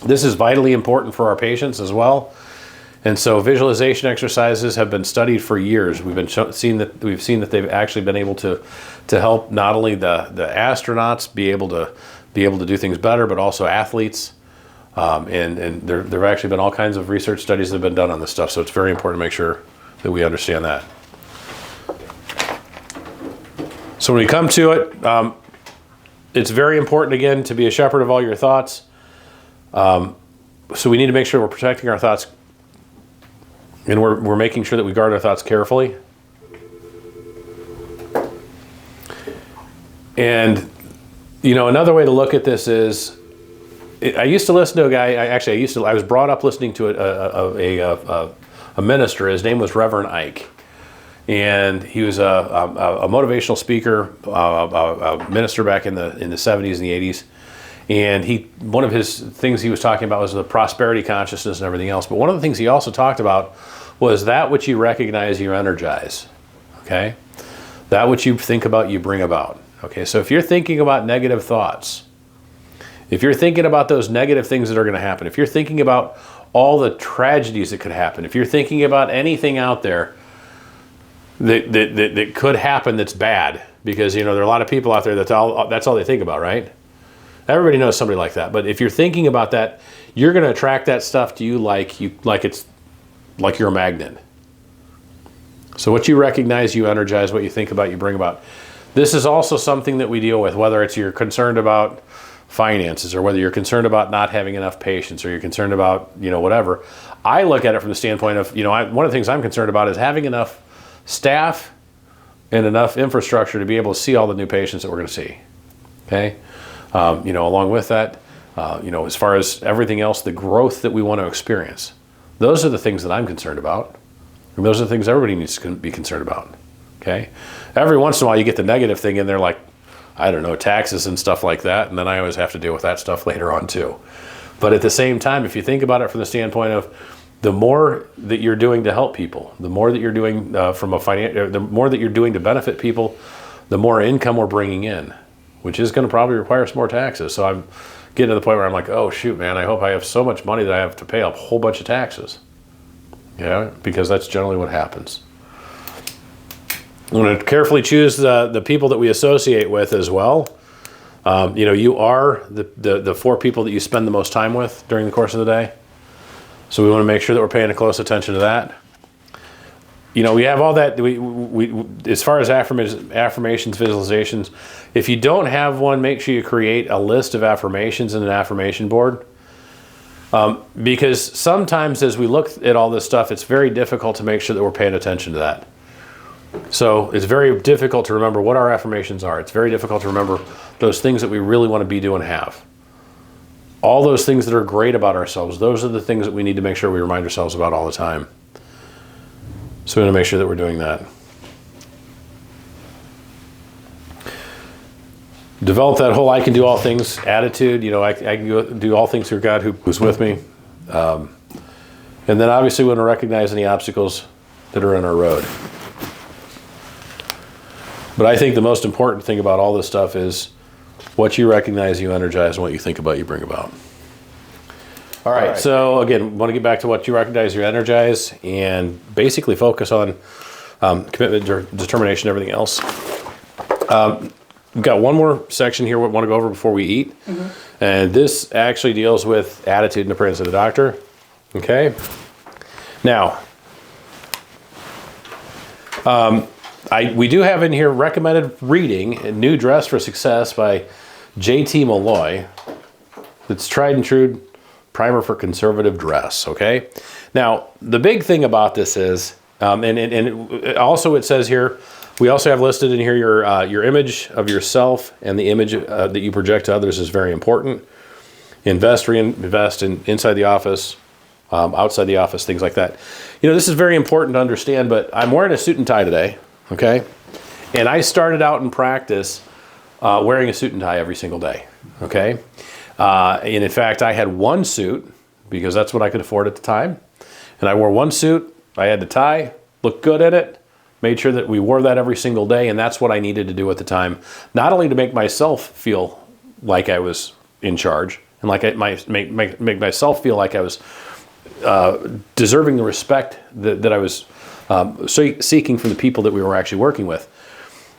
This is vitally important for our patients as well. And so visualization exercises have been studied for years. We've seen that they've actually been able to help not only the astronauts be able to do things better, but also athletes. And there have actually been all kinds of research studies that have been done on this stuff. So it's very important to make sure that we understand that. So when we come to it, it's very important, again, to be a shepherd of all your thoughts. So we need to make sure we're protecting our thoughts, and we're making sure that we guard our thoughts carefully. And, you know, another way to look at this is, I used to listen to a guy, I was brought up listening to a minister. His name was Reverend Ike. And he was a motivational speaker, a minister back in the 70s and the 80s. And one of his things he was talking about was the prosperity consciousness and everything else. But one of the things he also talked about was that which you recognize, you energize. Okay? That which you think about, you bring about. Okay, so if you're thinking about negative thoughts, if you're thinking about those negative things that are going to happen, if you're thinking about all the tragedies that could happen, if you're thinking about anything out there that could happen that's bad, because, you know, there are a lot of people out there that's all they think about, right? Everybody knows somebody like that. But if you're thinking about that, you're going to attract that stuff to you like you're a magnet. So what you recognize, you energize. What you think about, you bring about. This is also something that we deal with, whether it's you're concerned about finances, or whether you're concerned about not having enough patients, or you're concerned about, you know, whatever. I look at it from the standpoint of, you know, one of the things I'm concerned about is having enough staff and enough infrastructure to be able to see all the new patients that we're going to see. Okay? You know, along with that, you know, as far as everything else, the growth that we want to experience, those are the things that I'm concerned about. And those are the things everybody needs to be concerned about. Okay? Every once in a while you get the negative thing in there, like, I don't know, taxes and stuff like that, and then I always have to deal with that stuff later on too. But at the same time, if you think about it from the standpoint of the more that you're doing to help people, the more that you're doing the more that you're doing to benefit people, the more income we're bringing in, which is going to probably require some more taxes. So I'm getting to the point where I'm like, oh shoot, man, I hope I have so much money that I have to pay a whole bunch of taxes. Yeah, because that's generally what happens. I'm going to carefully choose the people that we associate with as well. You know, you are the 4 people that you spend the most time with during the course of the day. So we want to make sure that we're paying close attention to that. we have all that. We as far as affirmations, visualizations, if you don't have one, make sure you create a list of affirmations in an affirmation board. Because sometimes as we look at all this stuff, it's very difficult to make sure that we're paying attention to that. So it's very difficult to remember what our affirmations are. It's very difficult to remember those things that we really want to be, do, and have. All those things that are great about ourselves, those are the things that we need to make sure we remind ourselves about all the time. So we want to make sure that we're doing that. Develop that whole I can do all things attitude. I can do all things through God who's with me. And then obviously we want to recognize any obstacles that are in our road. But I think the most important thing about all this stuff is what you recognize, you energize, and what you think about, you bring about. All right. So again, want to get back to what you recognize, you energize, and basically focus on commitment, determination, everything else. We've got one more section here we want to go over before we eat. And this actually deals with attitude and appearance of the doctor. Okay. Now, we do have in here recommended reading, A New Dress for Success by J.T. Malloy. It's tried and true primer for conservative dress, okay? Now, the big thing about this is, and also it says here, we also have listed in here your image of yourself, and the image that you project to others is very important. Invest in inside the office, outside the office, things like that. This is very important to understand, but I'm wearing a suit and tie today. Okay, and I started out in practice wearing a suit and tie every single day. Okay, and in fact, I had one suit because that's what I could afford at the time, and I wore one suit. I had the tie, looked good in it, made sure that we wore that every single day, and that's what I needed to do at the time. Not only to make myself feel like I was in charge, and like make myself feel like I was deserving the respect that I was seeking from the people that we were actually working with.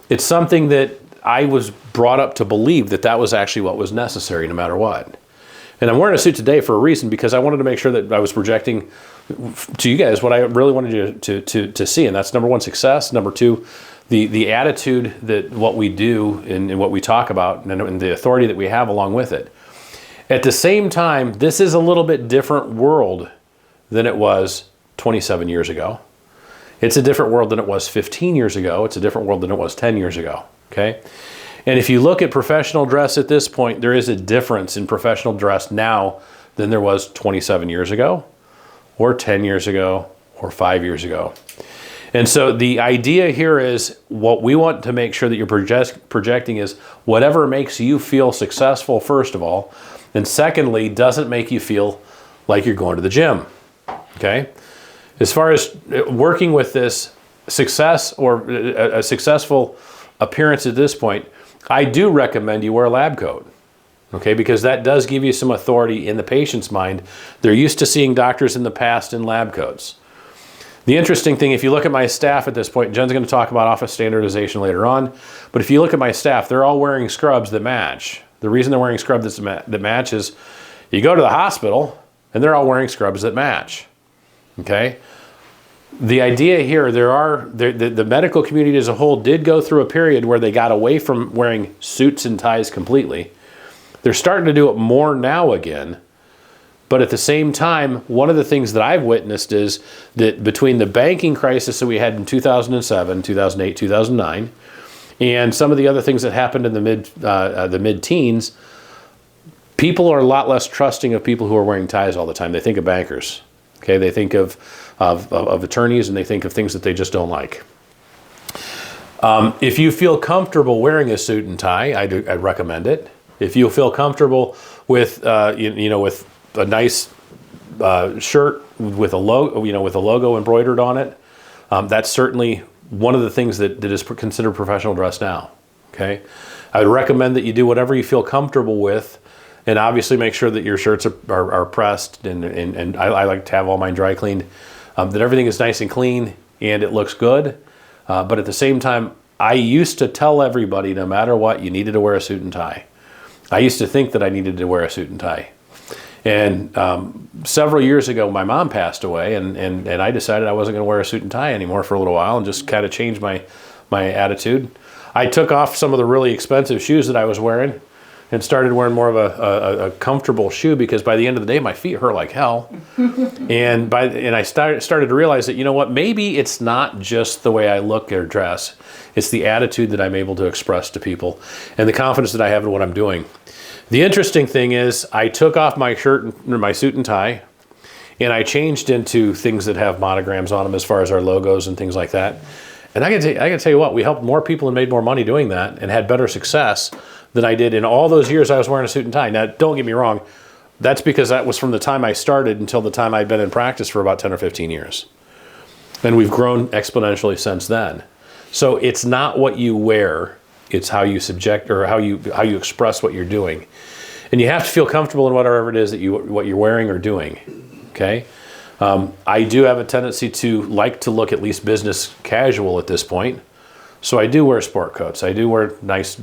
It's something that I was brought up to believe that was actually what was necessary no matter what. And I'm wearing a suit today for a reason, because I wanted to make sure that I was projecting to you guys what I really wanted you to see. And that's number one, success. Number two, the attitude that what we do and what we talk about, and the authority that we have along with it. At the same time, this is a little bit different world than it was 27 years ago. It's a different world than it was 15 years ago. It's a different world than it was 10 years ago, okay? And if you look at professional dress at this point, there is a difference in professional dress now than there was 27 years ago, or 10 years ago, or 5 years ago. And so the idea here is what we want to make sure that you're projecting is whatever makes you feel successful, first of all, and secondly, doesn't make you feel like you're going to the gym, okay? As far as working with this success or a successful appearance at this point, I do recommend you wear a lab coat, okay? Because that does give you some authority in the patient's mind. They're used to seeing doctors in the past in lab coats. The interesting thing, if you look at my staff at this point, Jen's going to talk about office standardization later on, but if you look at my staff, they're all wearing scrubs that match. The reason they're wearing scrubs that match is you go to the hospital and they're all wearing scrubs that match. Okay, the idea here, the medical community as a whole did go through a period where they got away from wearing suits and ties completely. They're starting to do it more now again. But at the same time, one of the things that I've witnessed is that between the banking crisis that we had in 2007, 2008, 2009, and some of the other things that happened in the mid-teens, people are a lot less trusting of people who are wearing ties all the time. They think of bankers. Okay, they think of attorneys, and they think of things that they just don't like. If you feel comfortable wearing a suit and tie, I'd recommend it. If you feel comfortable with with a nice shirt with a logo embroidered on it, that's certainly one of the things that is considered professional dress now. Okay, I would recommend that you do whatever you feel comfortable with. And obviously make sure that your shirts are pressed, and I like to have all mine dry cleaned, that everything is nice and clean and it looks good. But at the same time, I used to tell everybody, no matter what, you needed to wear a suit and tie. I used to think that I needed to wear a suit and tie. And several years ago, my mom passed away, and I decided I wasn't going to wear a suit and tie anymore for a little while, and just kind of changed my attitude. I took off some of the really expensive shoes that I was wearing and started wearing more of a comfortable shoe, because by the end of the day, my feet hurt like hell. and I started to realize that, you know what, maybe it's not just the way I look or dress. It's the attitude that I'm able to express to people and the confidence that I have in what I'm doing. The interesting thing is I took off my shirt, my suit and tie, and I changed into things that have monograms on them as far as our logos and things like that. And I can tell you what, we helped more people and made more money doing that and had better success than I did in all those years I was wearing a suit and tie. Now, don't get me wrong, that's because that was from the time I started until the time I'd been in practice for about 10 or 15 years. And we've grown exponentially since then. So it's not what you wear, it's how you subject, or how you express what you're doing. And you have to feel comfortable in whatever it is that what you're wearing or doing, okay? I do have a tendency to like to look at least business casual at this point. So I do wear sport coats. I do wear nice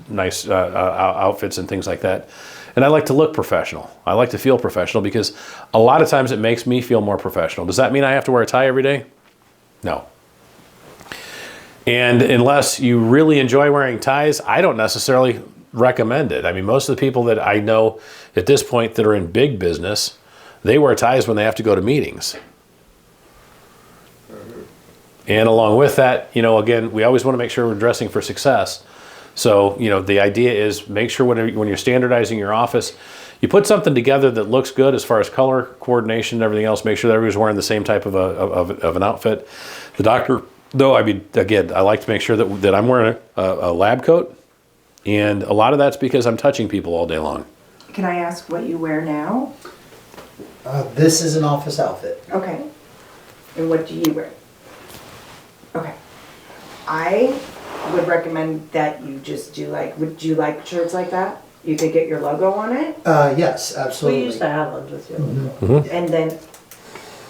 outfits and things like that. And I like to look professional. I like to feel professional, because a lot of times it makes me feel more professional. Does that mean I have to wear a tie every day? No. And unless you really enjoy wearing ties, I don't necessarily recommend it. I mean, most of the people that I know at this point that are in big business, they wear ties when they have to go to meetings. And along with that, you know, again, we always want to make sure we're dressing for success. So, you know, the idea is make sure when you're standardizing your office, you put something together that looks good as far as color coordination and everything else. Make sure that everybody's wearing the same type of an outfit. The doctor, though, I mean, again, I like to make sure that I'm wearing a lab coat. And a lot of that's because I'm touching people all day long. Can I ask what you wear now? This is an office outfit. Okay. And what do you wear? Okay. I would recommend that you just do would you like shirts like that? You could get your logo on it. Yes, absolutely. We used to have them with you. Mm-hmm. And then,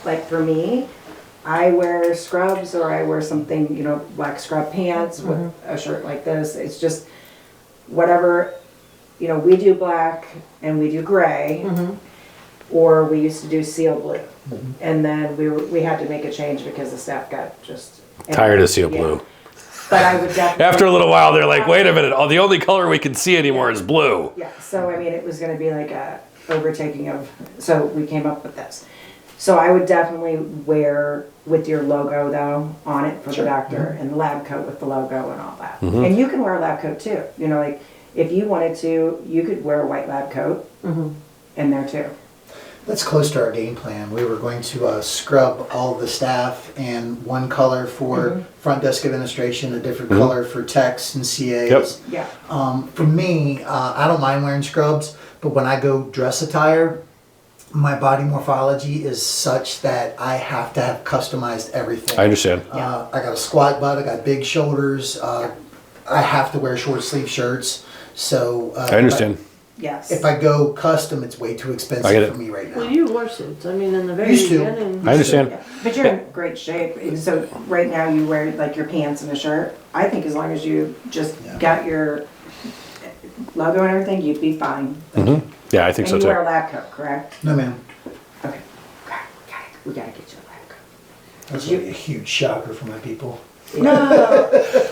like for me, I wear scrubs, or I wear something, you know, black scrub pants with a shirt like this. It's just whatever, you know, we do black and we do gray, or we used to do seal blue. And then we had to make a change because the staff got just Tired of seal blue. But I would definitely. After a little while, they're like, wait a minute, the only color we can see anymore is blue. Yeah, so I mean, it was gonna be like a overtaking of, so we came up with this. So I would definitely wear with your logo though on it for the doctor, and the lab coat with the logo and all that. And you can wear a lab coat too, you know, like if you wanted to, you could wear a white lab coat in there too. That's close to our game plan. We were going to scrub all the staff, and one color for front desk administration, a different color for techs and CAs. Yeah. For me, I don't mind wearing scrubs, but when I go dress attire, my body morphology is such that I have to have customized everything. I understand. I got a squat butt, I got big shoulders, I have to wear short sleeve shirts. So I understand. Yes. If I go custom, it's way too I get expensive it. for me right now. Well, you wore suits. I mean, in the very Used to. beginning. I understand. Yeah. But you're in great shape. And so right now you wear like your pants and a shirt. I think as long as you just got your logo and everything, you'd be fine. Yeah, I think so And you wear a too. lab coat, correct? No, ma'am. Okay. We gotta get you a lab coat. That's really a huge shocker for my people. No.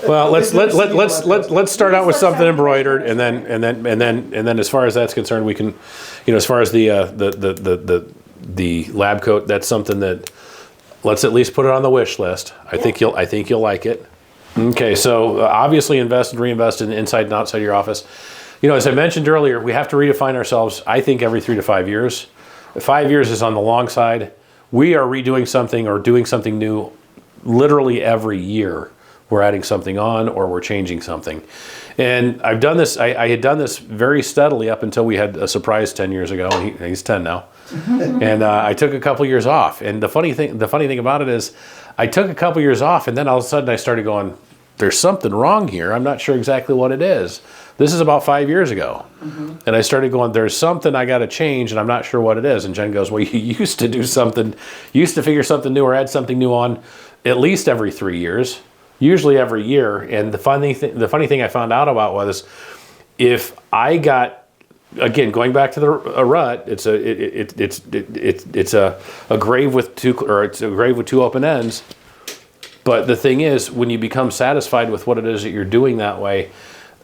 Well, let's start out with something embroidered, and then as far as that's concerned, we can, you know, as far as the lab coat, that's something that let's at least put it on the wish list. I think you'll like it. Okay, so obviously invest and reinvest in the inside and outside your office. You know, as I mentioned earlier, we have to redefine ourselves. I think every 3 to 5 years. 5 years is on the long side. We are redoing something or doing something new. Literally every year we're adding something on or we're changing something. And I've done this, I had done this very steadily up until we had a surprise 10 years ago, and he's 10 now. And I took a couple years off. And the funny thing about it is I took a couple years off, and then all of a sudden I started going, there's something wrong here. I'm not sure exactly what it is. This is about 5 years ago. And I started going, there's something I got to change, and I'm not sure what it is. And Jen goes, well, you used to do something, you used to figure something new or add something new on at least every 3 years, usually every year. And the funny thing I found out about was if I got again, going back to a rut, it's a grave with two open ends. But the thing is, when you become satisfied with what it is that you're doing that way,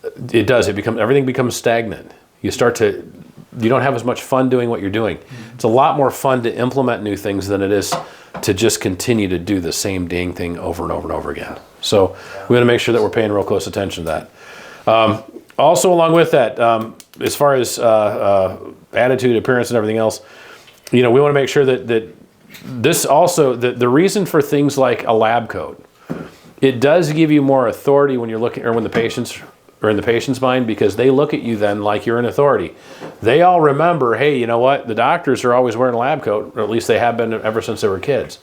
everything becomes stagnant. You don't have as much fun doing what you're doing. It's a lot more fun to implement new things than it is to just continue to do the same dang thing over and over and over again. So we want to make sure that we're paying real close attention to that. Also, along with that, as far as attitude, appearance, and everything else, we want to make sure that this also, the reason for things like a lab coat, it does give you more authority when you're looking, or when the patients are in the patient's mind, because they look at you then like you're an authority. They all remember, hey, you know what? The doctors are always wearing a lab coat, or at least they have been ever since they were kids.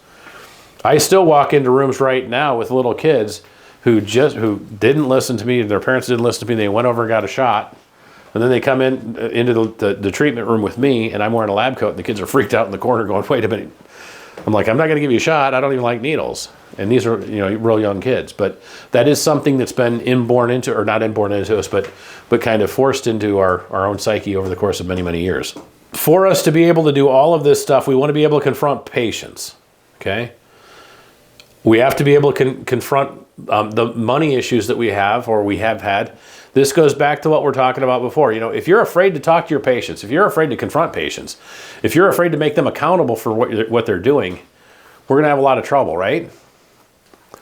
I still walk into rooms right now with little kids who didn't listen to me, their parents didn't listen to me, they went over and got a shot, and then they come into the treatment room with me, and I'm wearing a lab coat, and the kids are freaked out in the corner going, wait a minute. I'm like, I'm not going to give you a shot. I don't even like needles. And these are, real young kids. But that is something that's been not inborn into us, but kind of forced into our own psyche over the course of many, many years. For us to be able to do all of this stuff, we want to be able to confront patients, okay? We have to be able to confront the money issues that we have, or we have had. This goes back to what we're talking about before. If you're afraid to talk to your patients, if you're afraid to confront patients, if you're afraid to make them accountable for what they're doing, we're going to have a lot of trouble, right?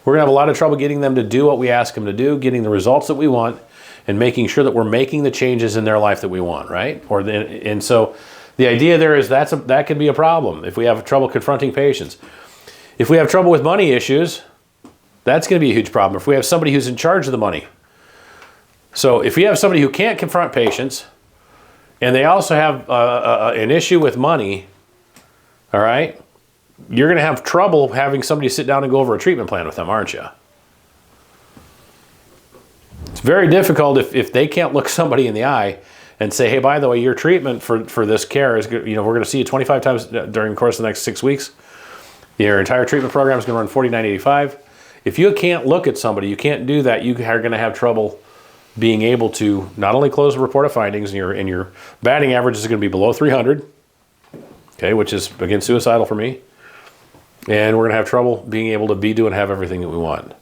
We're going to have a lot of trouble getting them to do what we ask them to do, getting the results that we want, and making sure that we're making the changes in their life that we want, right? And so the idea there is that could be a problem if we have trouble confronting patients. If we have trouble with money issues, that's going to be a huge problem. If we have somebody who's in charge of the money. So if you have somebody who can't confront patients, and they also have an issue with money, all right, you're going to have trouble having somebody sit down and go over a treatment plan with them, aren't you? It's very difficult if they can't look somebody in the eye and say, hey, by the way, your treatment for this care is, we're going to see you 25 times during the course of the next 6 weeks. Your entire treatment program is going to run $49.85. If you can't look at somebody, you can't do that, you are going to have trouble being able to not only close the report of findings, and your batting average is going to be below 300, okay, which is, again, suicidal for me. And we're going to have trouble being able to do and have everything that we want.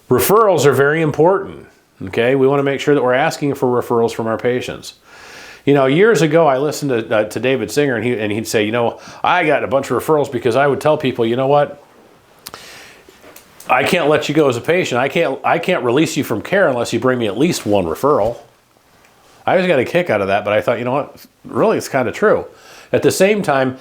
Referrals are very important, okay? We want to make sure that we're asking for referrals from our patients. Years ago, I listened to David Singer, and he'd say, I got a bunch of referrals because I would tell people, you know what? I can't let you go as a patient. I can't release you from care unless you bring me at least one referral. I always got a kick out of that, but I thought, you know what? Really, it's kind of true. At the same time,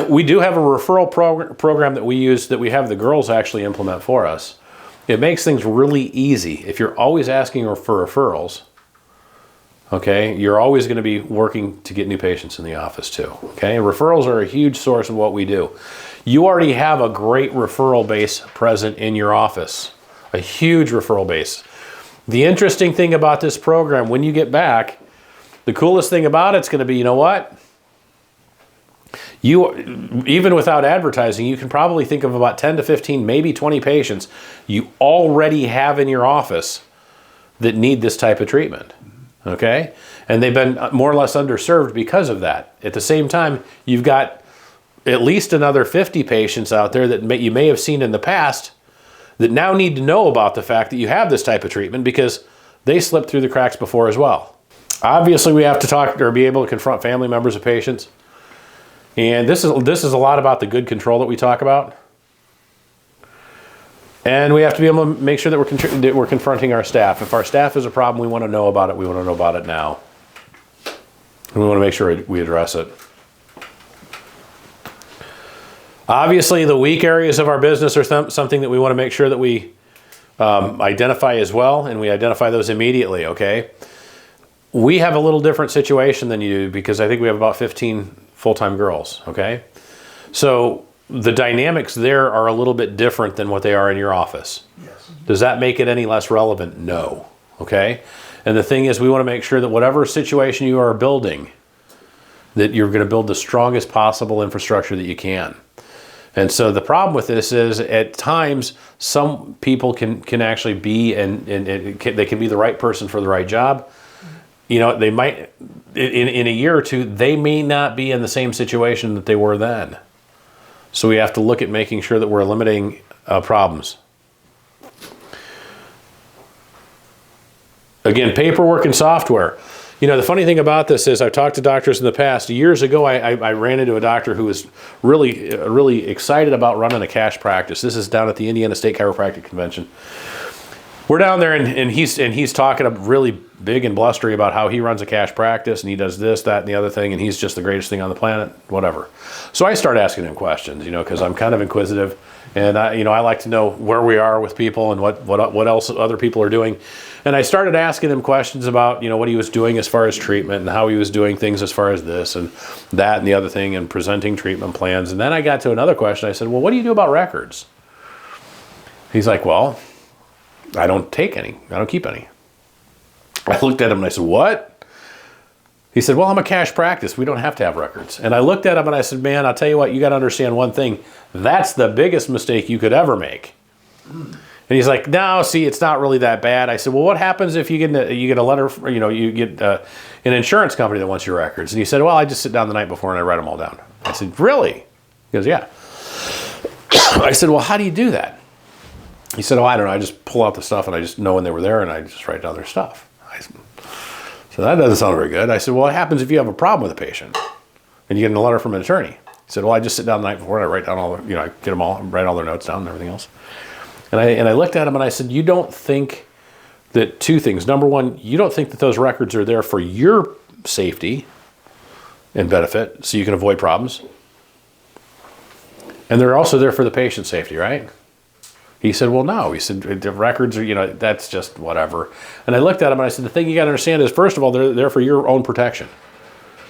we do have a referral program that we use that we have the girls actually implement for us. It makes things really easy. If you're always asking for referrals, okay, you're always going to be working to get new patients in the office too. Okay, referrals are a huge source of what we do. You already have a great referral base present in your office, a huge referral base. The interesting thing about this program, when you get back, the coolest thing about it's going to be, you know what? Even without advertising, you can probably think of about 10 to 15, maybe 20 patients you already have in your office that need this type of treatment, okay? And they've been more or less underserved because of that. At the same time, you've got at least another 50 patients out there that you may have seen in the past that now need to know about the fact that you have this type of treatment because they slipped through the cracks before as well. Obviously, we have to talk or be able to confront family members of patients. And this is a lot about the good control that we talk about. And we have to be able to make sure that we're confronting our staff. If our staff is a problem, we want to know about it. We want to know about it now. And we want to make sure we address it. Obviously, the weak areas of our business are something that we want to make sure that we identify as well, and we identify those immediately, okay? We have a little different situation than you do because I think we have about 15 full-time girls, okay? So the dynamics there are a little bit different than what they are in your office. Yes. Does that make it any less relevant? No, okay? And the thing is, we want to make sure that whatever situation you are building, that you're going to build the strongest possible infrastructure that you can. And so the problem with this is at times some people can actually be, and they can be the right person for the right job. you know, they might, in a year or two, they may not be in the same situation that they were then. So we have to look at making sure that we're limiting problems. Again, paperwork and software. You know, the funny thing about this is I've talked to doctors in the past. Years ago, I ran into a doctor who was really excited about running a cash practice. This is down at the Indiana State Chiropractic Convention. We're down there, and he's talking really big and blustery about how he runs a cash practice, and he does this, that, and the other thing, and he's just the greatest thing on the planet, whatever. So I start asking him questions, you know, because I'm kind of inquisitive, and I like to know where we are with people and what else other people are doing. And I started asking him questions about, you know, what he was doing as far as treatment and how he was doing things as far as this and that and the other thing and presenting treatment plans. And then I got to another question. I said, well, what do you do about records? He's like, well, I don't take any. I don't keep any. I looked at him and I said, what? He said, well, I'm a cash practice. We don't have to have records. And I looked at him and I said, man, I'll tell you what, you got to understand one thing. That's the biggest mistake you could ever make. And he's like, no, see, it's not really that bad. I said, well, what happens if you get a letter, you know, you get an insurance company that wants your records? And he said, well, I just sit down the night before and I write them all down. I said, really? He goes, yeah. I said, well, how do you do that? He said, oh, I don't know. I just pull out the stuff and I just know when they were there and I just write down their stuff. So that doesn't sound very good. I said, well, what happens if you have a problem with a patient and you get a letter from an attorney? He said, well, I just sit down the night before and I write down all the, you know, I get them all, write all their notes down and everything else. And I looked at him and I said, you don't think that two things. Number one, you don't think that those records are there for your safety and benefit so you can avoid problems. And they're also there for the patient's safety, right? He said, well, no. He said, the records are, you know, that's just whatever. And I looked at him and I said, the thing you got to understand is, first of all, they're there for your own protection.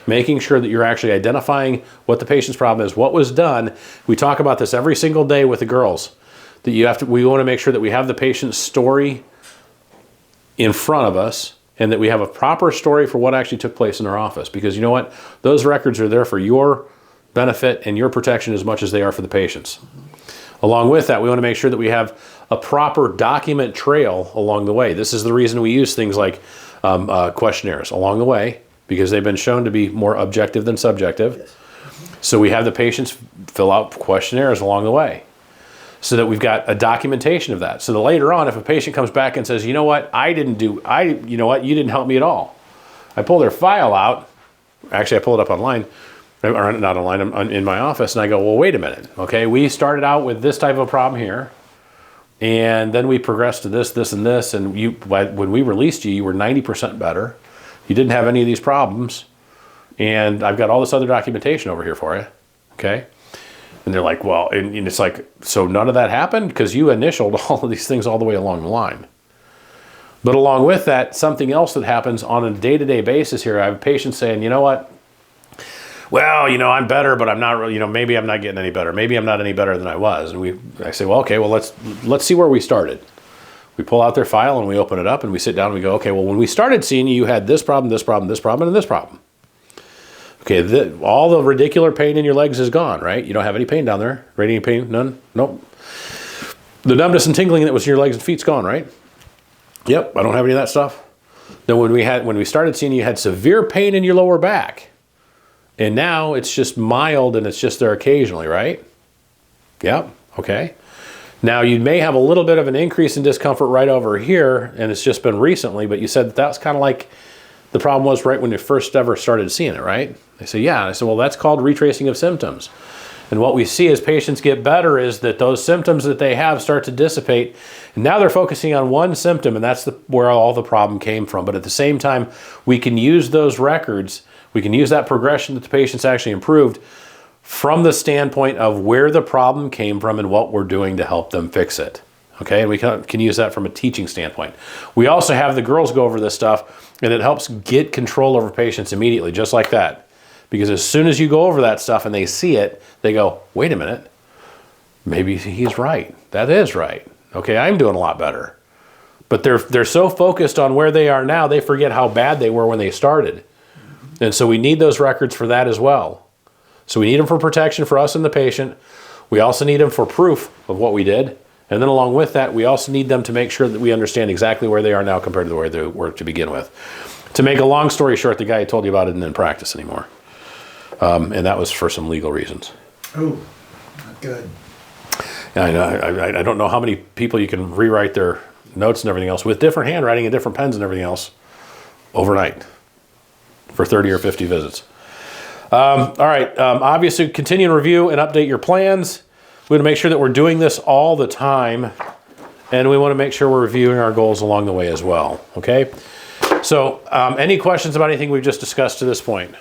Making sure that you're actually identifying what the patient's problem is, what was done. We talk about this every single day with the girls. That we want to make sure that we have the patient's story in front of us and that we have a proper story for what actually took place in our office. Because you know what? Those records are there for your benefit and your protection as much as they are for the patient's. Along with that, we want to make sure that we have a proper document trail along the way. This is the reason we use things like questionnaires along the way, because they've been shown to be more objective than subjective. Yes. So we have the patients fill out questionnaires along the way, so that we've got a documentation of that. So that later on, if a patient comes back and says, you know what, you didn't help me at all. I pull their file out. Actually, I pull it up online, or not online, in my office, and I go, well, wait a minute. Okay, we started out with this type of a problem here, and then we progressed to this, this, and this, and when we released you, you were 90% better. You didn't have any of these problems, and I've got all this other documentation over here for you, okay? And they're like, well, and it's like, so none of that happened? Because you initialed all of these things all the way along the line. But along with that, something else that happens on a day-to-day basis here, I have patients saying, you know what? Well, you know, I'm better, but I'm not really, you know, maybe I'm not getting any better. Maybe I'm not any better than I was. And I say, well, okay, well, let's see where we started. We pull out their file and we open it up and we sit down and we go, okay, well, when we started seeing you, you had this problem, this problem, this problem, and this problem. Okay, all the radicular pain in your legs is gone, right? You don't have any pain down there. Radiating pain, none? Nope. The numbness and tingling that was in your legs and feet's gone, right? Yep, I don't have any of that stuff. Then when we started seeing you had severe pain in your lower back, and now it's just mild and it's just there occasionally, right? Yep, okay. Now you may have a little bit of an increase in discomfort right over here, and it's just been recently, but you said that's kind of like the problem was right when you first ever started seeing it, right? They say, yeah. And I said, well, that's called retracing of symptoms. And what we see as patients get better is that those symptoms that they have start to dissipate. And now they're focusing on one symptom, and that's where all the problem came from. But at the same time, we can use those records, we can use that progression that the patient's actually improved from the standpoint of where the problem came from and what we're doing to help them fix it. Okay, and we can use that from a teaching standpoint. We also have the girls go over this stuff, and it helps get control over patients immediately, just like that. Because as soon as you go over that stuff and they see it, they go, wait a minute, maybe he's right. That is right. Okay, I'm doing a lot better. But they're so focused on where they are now, they forget how bad they were when they started. And so we need those records for that as well. So we need them for protection for us and the patient. We also need them for proof of what we did. And then along with that, we also need them to make sure that we understand exactly where they are now compared to where they were to begin with. To make a long story short, the guy who told you about it didn't practice anymore. And that was for some legal reasons. Oh, not good. I don't know how many people you can rewrite their notes and everything else with different handwriting and different pens and everything else overnight for 30 or 50 visits. All right, obviously continue to review and update your plans. We want to make sure that we're doing this all the time, and we want to make sure we're reviewing our goals along the way as well, okay? So any questions about anything we've just discussed to this point?